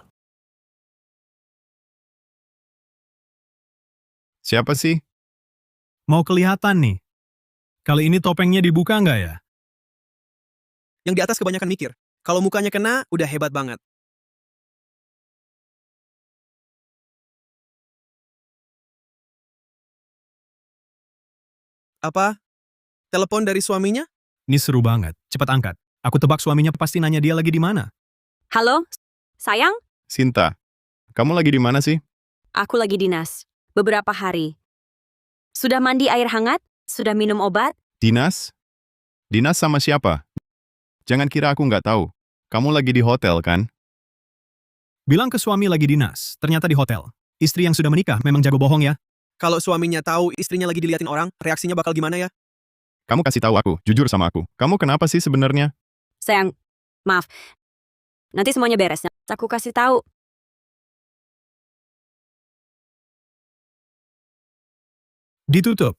Siapa sih? Mau kelihatan nih. Kali ini topengnya dibuka nggak ya? Yang di atas kebanyakan mikir. Kalau mukanya kena, udah hebat banget. Apa? Telepon dari suaminya? Ini seru banget. Cepat angkat. Aku tebak suaminya pasti nanya dia lagi di mana. Halo? Sayang? Sinta. Kamu lagi di mana sih? Aku lagi dinas. Beberapa hari. Sudah mandi air hangat? Sudah minum obat? Dinas? Dinas sama siapa? Jangan kira aku nggak tahu. Kamu lagi di hotel kan? Bilang ke suami lagi dinas, ternyata di hotel. Istri yang sudah menikah memang jago bohong ya. Kalau suaminya tahu istrinya lagi diliatin orang, reaksinya bakal gimana ya? Kamu kasih tahu aku, jujur sama aku. Kamu kenapa sih sebenarnya? Sayang, maaf. Nanti semuanya beres. Aku kasih tahu. Ditutup.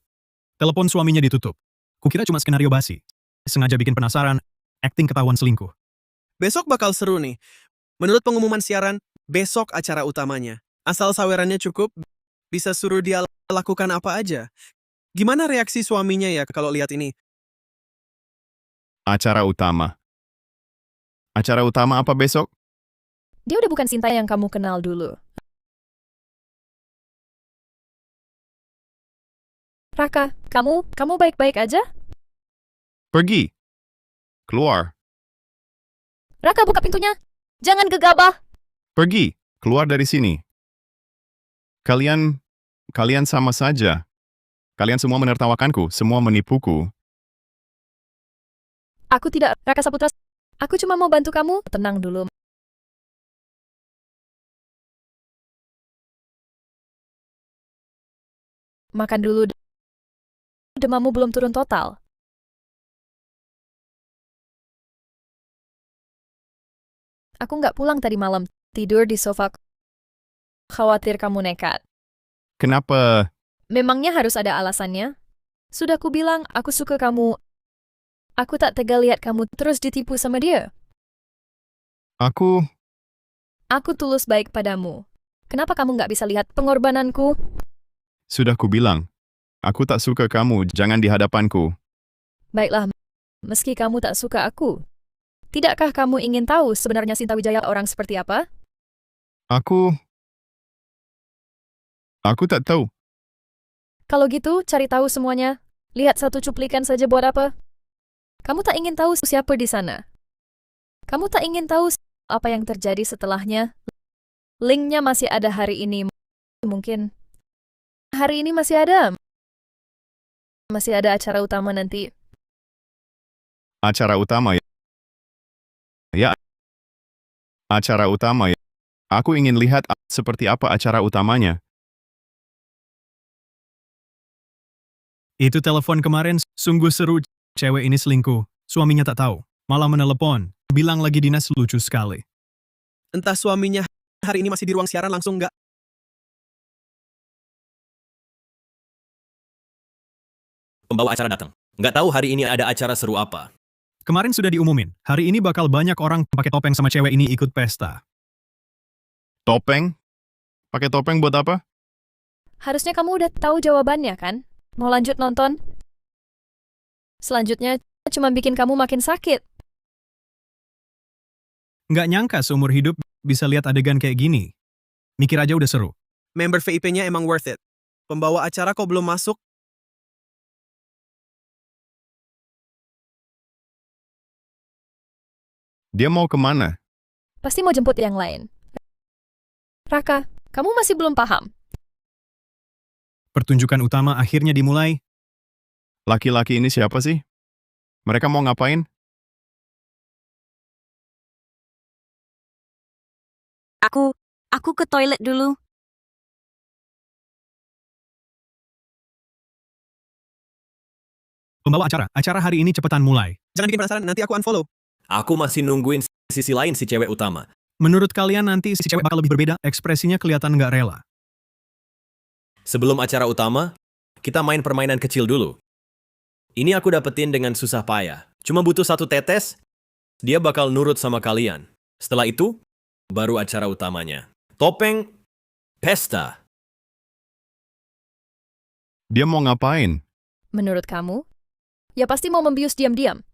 Telepon suaminya ditutup. Kukira cuma skenario basi. Sengaja bikin penasaran, acting ketahuan selingkuh. Besok bakal seru nih. Menurut pengumuman siaran, besok acara utamanya. Asal sawerannya cukup, bisa suruh dia lakukan apa aja. Gimana reaksi suaminya ya kalau lihat ini? Acara utama. Acara utama apa besok? Dia udah bukan Sinta yang kamu kenal dulu. Raka, kamu baik-baik aja? Pergi. Keluar. Raka, buka pintunya. Jangan gegabah. Pergi. Keluar dari sini. Kalian sama saja. Kalian semua menertawakanku, semua menipuku. Aku tidak, Raka Saputra. Aku cuma mau bantu kamu. Tenang dulu. Makan dulu. Demammu belum turun total. Aku nggak pulang tadi malam. Tidur di sofa. Khawatir kamu nekat. Kenapa? Memangnya harus ada alasannya? Sudah ku bilang, aku suka kamu. Aku tak tega lihat kamu terus ditipu sama dia. Aku Aku tulus baik padamu. Kenapa kamu nggak bisa lihat pengorbananku? sudah kubilang. Aku tak suka kamu, jangan di hadapanku. Baiklah, meski kamu tak suka aku. Tidakkah kamu ingin tahu sebenarnya Sinta Wijaya orang seperti apa? Aku tak tahu. Kalau gitu, cari tahu semuanya. Lihat satu cuplikan saja buat apa? Kamu tak ingin tahu siapa di sana. Kamu tak ingin tahu apa yang terjadi setelahnya. Linknya masih ada hari ini. Mungkin hari ini masih ada. Masih ada acara utama nanti. Acara utama ya. Ya. Acara utama ya. Aku ingin lihat seperti apa acara utamanya. Itu telepon kemarin, sungguh seru. Cewek ini selingkuh. Suaminya tak tahu. Malah menelepon. Bilang lagi dinas, lucu sekali. Entah suaminya hari ini masih di ruang siaran langsung nggak? Pembawa acara datang. Nggak tahu hari ini ada acara seru apa. Kemarin sudah diumumin. Hari ini bakal banyak orang pakai topeng sama cewek ini ikut pesta. Topeng? Pakai topeng buat apa? Harusnya kamu udah tahu jawabannya kan? Mau lanjut nonton? Selanjutnya, cuma bikin kamu makin sakit. Nggak nyangka seumur hidup bisa lihat adegan kayak gini. Mikir aja udah seru. Member VIP-nya emang worth it. Pembawa acara kok belum masuk? Dia mau kemana? Pasti mau jemput yang lain. Raka, kamu masih belum paham. Pertunjukan utama akhirnya dimulai. Laki-laki ini siapa sih? Mereka mau ngapain? Aku ke toilet dulu. Pembawa acara hari ini cepetan mulai. Jangan bikin penasaran, nanti aku unfollow. Aku masih nungguin sisi lain si cewek utama. Menurut kalian nanti si cewek bakal lebih berbeda, ekspresinya kelihatan nggak rela. Sebelum acara utama, kita main permainan kecil dulu. Ini aku dapetin dengan susah payah. Cuma butuh satu tetes, dia bakal nurut sama kalian. Setelah itu, baru acara utamanya. Topeng Pesta. Dia mau ngapain? Menurut kamu? Ya pasti mau membius diam-diam.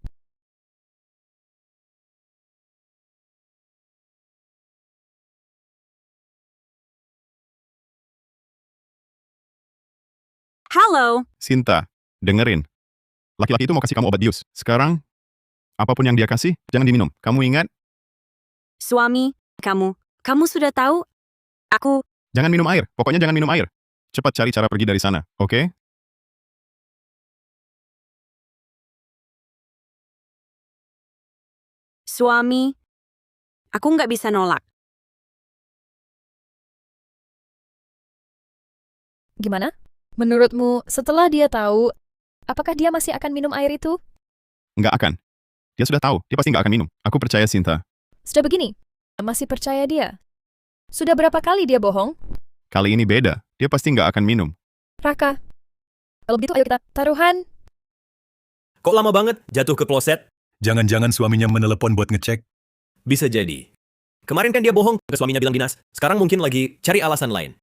Halo. Sinta, dengerin. Laki-laki itu mau kasih kamu obat bius. Sekarang, apapun yang dia kasih, jangan diminum. Kamu ingat? Suami, kamu sudah tahu? Aku, Jangan minum air. Pokoknya jangan minum air. Cepat cari cara pergi dari sana, oke? suami, aku nggak bisa nolak. Gimana? Menurutmu, setelah dia tahu, apakah dia masih akan minum air itu? Nggak akan. Dia sudah tahu, dia pasti nggak akan minum. Aku percaya Sinta. Sudah begini, masih percaya dia. Sudah berapa kali dia bohong? Kali ini beda, dia pasti nggak akan minum. Raka, kalau begitu ayo kita taruhan. Kok lama banget jatuh ke kloset? Jangan-jangan suaminya menelepon buat ngecek. Bisa jadi. Kemarin kan dia bohong ke suaminya bilang dinas. Sekarang mungkin lagi cari alasan lain.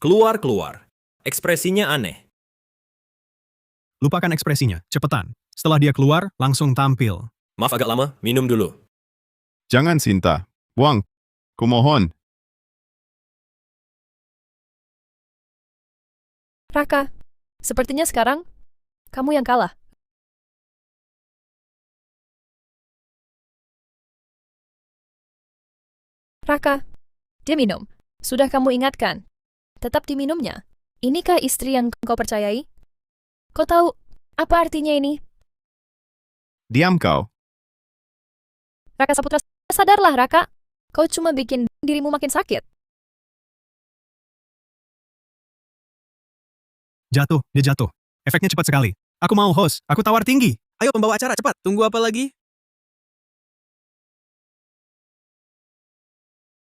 Keluar. Ekspresinya aneh. Lupakan ekspresinya, cepetan. Setelah dia keluar, langsung tampil. Maaf agak lama, minum dulu. Jangan Sinta. Buang. Kumohon. Raka, sepertinya sekarang kamu yang kalah. Raka, dia minum. Sudah kamu ingatkan. Tetap diminumnya. Inikah istri yang kau percayai? Kau tahu apa artinya ini? Diam kau. Raka Saputra, sadarlah Raka. Kau cuma bikin dirimu makin sakit. Jatuh, dia jatuh. Efeknya cepat sekali. Aku mau host, aku tawar tinggi. Ayo pembawa acara, cepat. Tunggu apa lagi?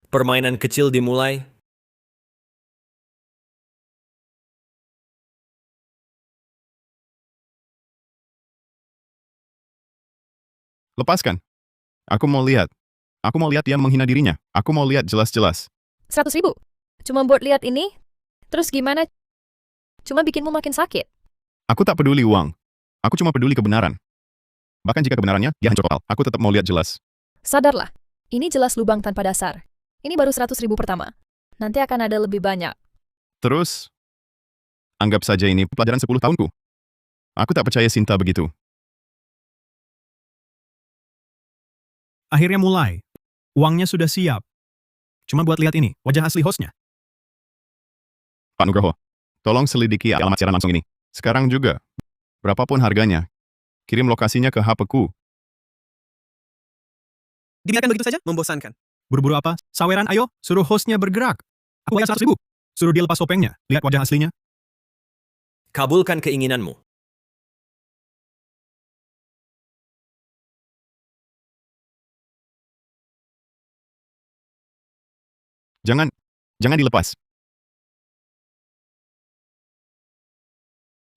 Permainan kecil dimulai. Lepaskan. Aku mau lihat. Aku mau lihat dia menghina dirinya. Aku mau lihat jelas-jelas. 100.000. Cuma buat lihat ini. Terus gimana? Cuma bikinmu makin sakit. Aku tak peduli uang. Aku cuma peduli kebenaran. Bahkan jika kebenarannya, dia hancur total. Aku tetap mau lihat jelas. Sadarlah. Ini jelas lubang tanpa dasar. Ini baru 100.000 pertama. Nanti akan ada lebih banyak. Terus, anggap saja ini pelajaran 10 tahunku. Aku tak percaya Sinta begitu. Akhirnya mulai. Uangnya sudah siap. Cuma buat lihat ini, wajah asli hostnya. Pak Nugroho, tolong selidiki alamat siaran langsung ini. Sekarang juga. Berapapun harganya. Kirim lokasinya ke HP-ku. Dibiarkan begitu saja? Membosankan. Buru-buru apa? Saweran, ayo, suruh hostnya bergerak. Aku bayar 100.000. Suruh dia lepas topengnya, lihat wajah aslinya. Kabulkan keinginanmu. Jangan dilepas.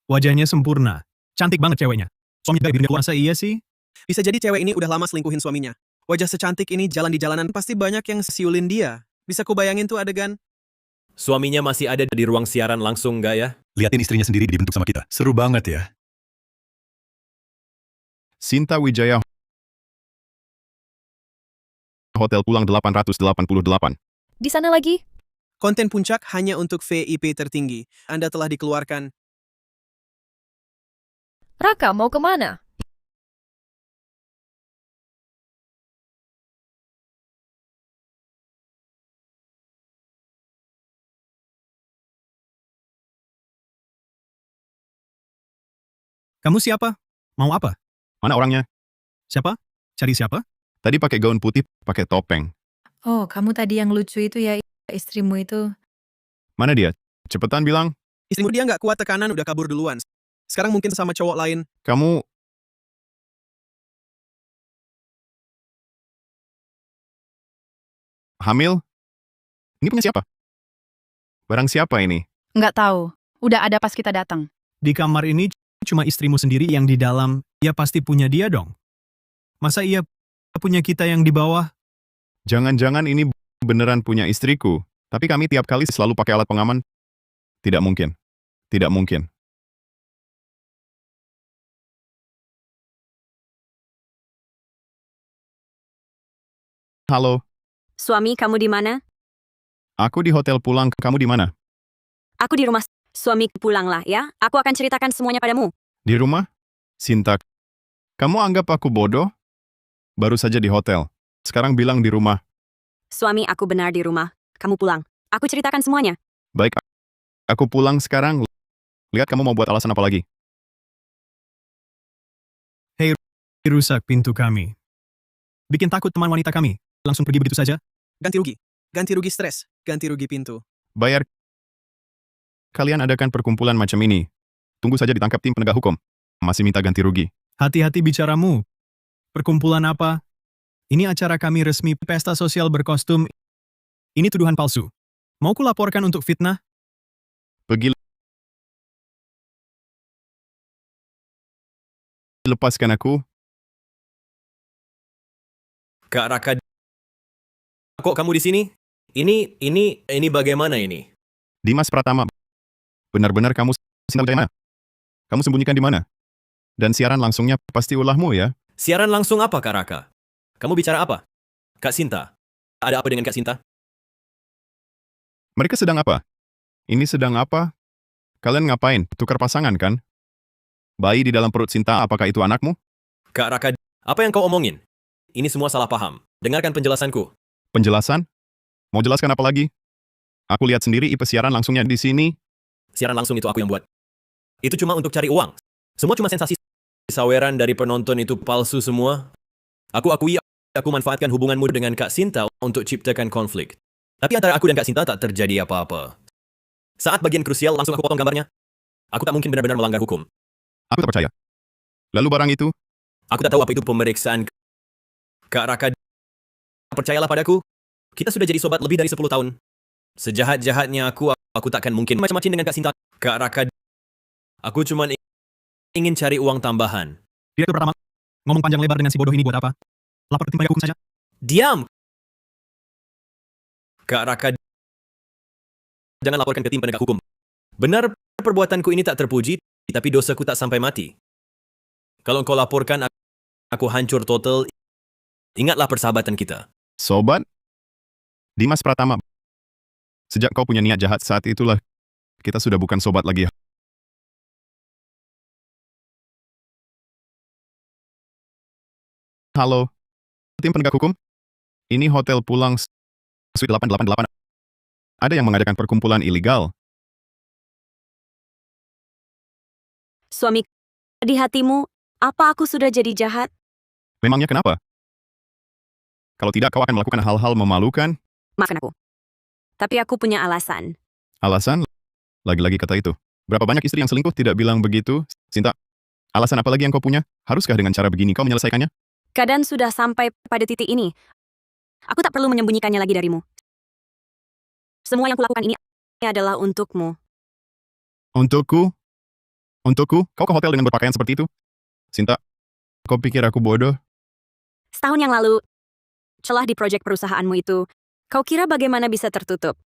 Wajahnya sempurna. Cantik banget ceweknya. Suami gak bibirnya masa iya sih? Bisa jadi cewek ini udah lama selingkuhin suaminya. Wajah secantik ini jalan di jalanan pasti banyak yang siulin dia. Bisa kubayangin tuh adegan. Suaminya masih ada di ruang siaran langsung nggak ya? Liatin istrinya sendiri dibentuk sama kita. Seru banget ya. Sinta Wijaya Hotel Pulang 888. Di sana lagi? Konten puncak hanya untuk VIP tertinggi. Anda telah dikeluarkan. Raka, mau kemana? Kamu siapa? Mau apa? Mana orangnya? Siapa? Cari siapa? Tadi pakai gaun putih, pakai topeng. Oh, kamu tadi yang lucu itu ya, istrimu itu. Mana dia? Cepetan bilang. Istrimu dia nggak kuat tekanan udah kabur duluan. Sekarang mungkin sama cowok lain. Kamu... Hamil? Ini punya siapa? Barang siapa ini? Nggak tahu. Udah ada pas kita datang. Di kamar ini cuma istrimu sendiri yang di dalam. Ya pasti punya dia dong. Masa ia punya kita yang di bawah? Jangan-jangan ini beneran punya istriku. Tapi kami tiap kali selalu pakai alat pengaman. Tidak mungkin. Tidak mungkin. Halo, Suami, kamu di mana? aku di Hotel Pulang. Kamu di mana? Aku di rumah. Suami, pulanglah ya. Aku akan ceritakan semuanya padamu. Di rumah? Sinta, kamu anggap aku bodoh? Baru saja di hotel. Sekarang bilang di rumah. Suami, aku benar di rumah. Kamu pulang. Aku ceritakan semuanya. Baik, aku pulang sekarang. Lihat kamu mau buat alasan apa lagi. Rusak pintu kami. Bikin takut teman wanita kami. Langsung pergi begitu saja? Ganti rugi. ganti rugi stres, ganti rugi pintu. Bayar. Kalian adakan perkumpulan macam ini. Tunggu saja ditangkap tim penegak hukum. Masih minta ganti rugi. Hati-hati bicaramu. Perkumpulan apa? Ini acara kami resmi pesta sosial berkostum. Ini tuduhan palsu. Mau ku laporkan untuk fitnah? Pergi. Lepaskan aku. Kak Raka, kok kamu di sini? Ini bagaimana ini? Dimas Pratama. Benar-benar kamu Sinta Wijaya? Kamu sembunyikan di mana? Dan siaran langsungnya pasti ulahmu ya? Siaran langsung apa, Kak Raka? Kamu bicara apa? Kak Sinta. Ada apa dengan Kak Sinta? Mereka sedang apa? Ini sedang apa? Kalian ngapain? Tukar pasangan kan? Bayi di dalam perut Sinta, apakah itu anakmu? Kak Raka, apa yang kau omongin? Ini semua salah paham. Dengarkan penjelasanku. Penjelasan? Mau jelaskan apa lagi? Aku lihat sendiri IP siaran langsungnya di sini. Siaran langsung itu aku yang buat. Itu cuma untuk cari uang. Semua cuma sensasi. Saweran dari penonton itu palsu semua. Aku akui, aku manfaatkan hubunganmu dengan Kak Sinta untuk ciptakan konflik. Tapi antara aku dan Kak Sinta tak terjadi apa-apa. Saat bagian krusial langsung aku potong gambarnya. Aku tak mungkin benar-benar melanggar hukum. Aku tak percaya. Lalu barang itu? Aku tak tahu apa itu pemeriksaan. Kak Raka, percayalah padaku. Kita sudah jadi sobat lebih dari 10 tahun. Sejahat-jahatnya aku takkan mungkin macam-macam dengan Kak Sinta. Kak Raka, aku cuma ingin cari uang tambahan. Direktur Pratama, ngomong panjang lebar dengan si bodoh ini buat apa? Lapor ke tim penegak hukum saja. Diam! Kak Raka, jangan laporkan ke tim penegak hukum. Benar, perbuatanku ini tak terpuji, tapi dosaku tak sampai mati. Kalau kau laporkan, aku hancur total. Ingatlah persahabatan kita. Sobat? Dimas Pratama. Sejak kau punya niat jahat saat itulah, kita sudah bukan sobat lagi. Halo, tim penegak hukum? Ini hotel pulang Suite 888. Ada yang mengadakan perkumpulan ilegal. Suami, di hatimu, apa aku sudah jadi jahat? Memangnya kenapa? Kalau tidak, kau akan melakukan hal-hal memalukan. Maafkan aku. Tapi aku punya alasan. Alasan? Lagi-lagi kata itu. Berapa banyak istri yang selingkuh tidak bilang begitu? Sinta, alasan apa lagi yang kau punya? Haruskah dengan cara begini kau menyelesaikannya? Keadaan sudah sampai pada titik ini. Aku tak perlu menyembunyikannya lagi darimu. Semua yang kulakukan ini adalah untukmu. Untukku? Untukku? Kau ke hotel dengan berpakaian seperti itu? Sinta, kau pikir aku bodoh? Setahun yang lalu, celah di proyek perusahaanmu itu, kau kira bagaimana bisa tertutup?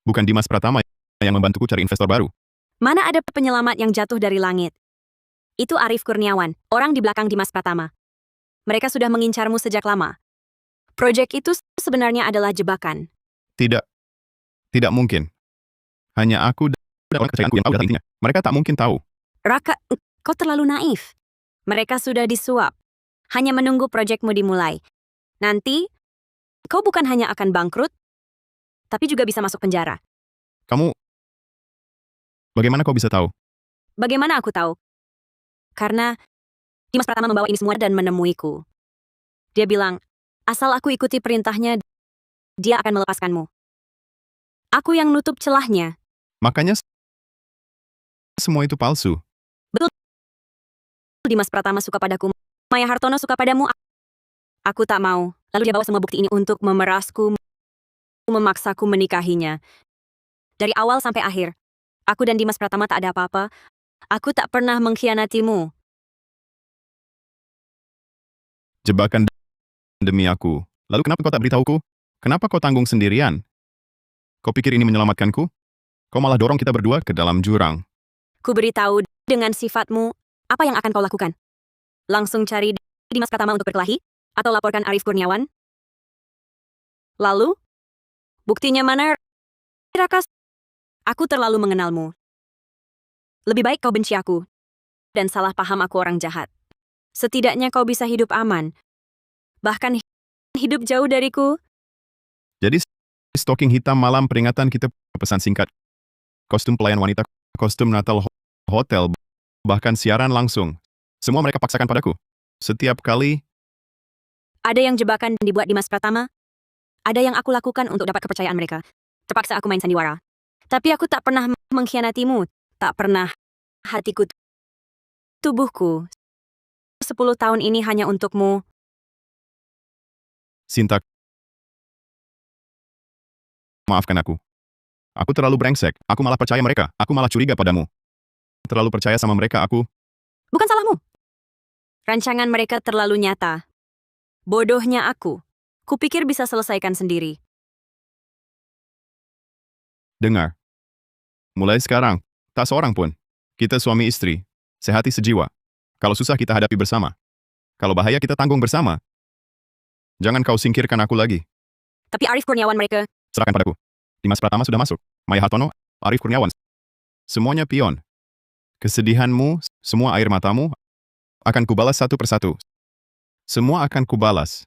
Bukan Dimas Pratama yang membantuku cari investor baru. Mana ada penyelamat yang jatuh dari langit? Itu Arif Kurniawan, orang di belakang Dimas Pratama. Mereka sudah mengincarmu sejak lama. Proyek itu sebenarnya adalah jebakan. Tidak. Tidak mungkin. Hanya aku dan orang kepercayaanku yang tahu data intinya. Mereka tak mungkin tahu. Raka, kau terlalu naif. Mereka sudah disuap. Hanya menunggu proyekmu dimulai. Nanti, kau bukan hanya akan bangkrut, tapi juga bisa masuk penjara. Kamu... Bagaimana kau bisa tahu? Bagaimana aku tahu? Karena Dimas Pratama membawa ini semua dan menemuiku. Dia bilang, asal aku ikuti perintahnya, dia akan melepaskanmu. Aku yang nutup celahnya. Makanya semua itu palsu. Betul. Dimas Pratama suka padaku. Maya Hartono suka padamu. Aku tak mau. Lalu dia bawa semua bukti ini untuk memerasku, memaksaku menikahinya. Dari awal sampai akhir, aku dan Dimas Pratama tak ada apa-apa. Aku tak pernah mengkhianatimu. Jebakan demi aku. Lalu kenapa kau tak beritahuku? Kenapa kau tanggung sendirian? Kau pikir ini menyelamatkanku? Kau malah dorong kita berdua ke dalam jurang. Ku beritahu dengan sifatmu, apa yang akan kau lakukan? Langsung cari Dimas Pratama untuk berkelahi? Atau laporkan Arif Kurniawan? Lalu? Buktinya mana? Raka, aku terlalu mengenalmu. Lebih baik kau benci aku. Dan salah paham aku orang jahat. Setidaknya kau bisa hidup aman. Bahkan hidup jauh dariku. Jadi stalking hitam malam peringatan kita pesan singkat. Kostum pelayan wanita, kostum Natal hotel, bahkan siaran langsung. Semua mereka paksakan padaku. Setiap kali. Ada yang jebakan dibuat Dimas Pratama? Ada yang aku lakukan untuk dapat kepercayaan mereka. Terpaksa aku main sandiwara. Tapi aku tak pernah mengkhianatimu. Tak pernah. Hatiku, tubuhku. 10 tahun ini hanya untukmu. Sinta, maafkan aku. Aku terlalu brengsek. Aku malah percaya mereka. Aku malah curiga padamu. Terlalu percaya sama mereka, aku. Bukan salahmu. Rancangan mereka terlalu nyata. Bodohnya aku. Kupikir bisa selesaikan sendiri. Dengar. Mulai sekarang, tak seorang pun. Kita suami istri. Sehati sejiwa. Kalau susah kita hadapi bersama. Kalau bahaya kita tanggung bersama. Jangan kau singkirkan aku lagi. Tapi Arif Kurniawan mereka, Serahkan padaku. Dimas Pratama sudah masuk. Maya Hartono, Arif Kurniawan. Semuanya pion. Kesedihanmu, semua air matamu, akan kubalas satu persatu. Semua akan kubalas.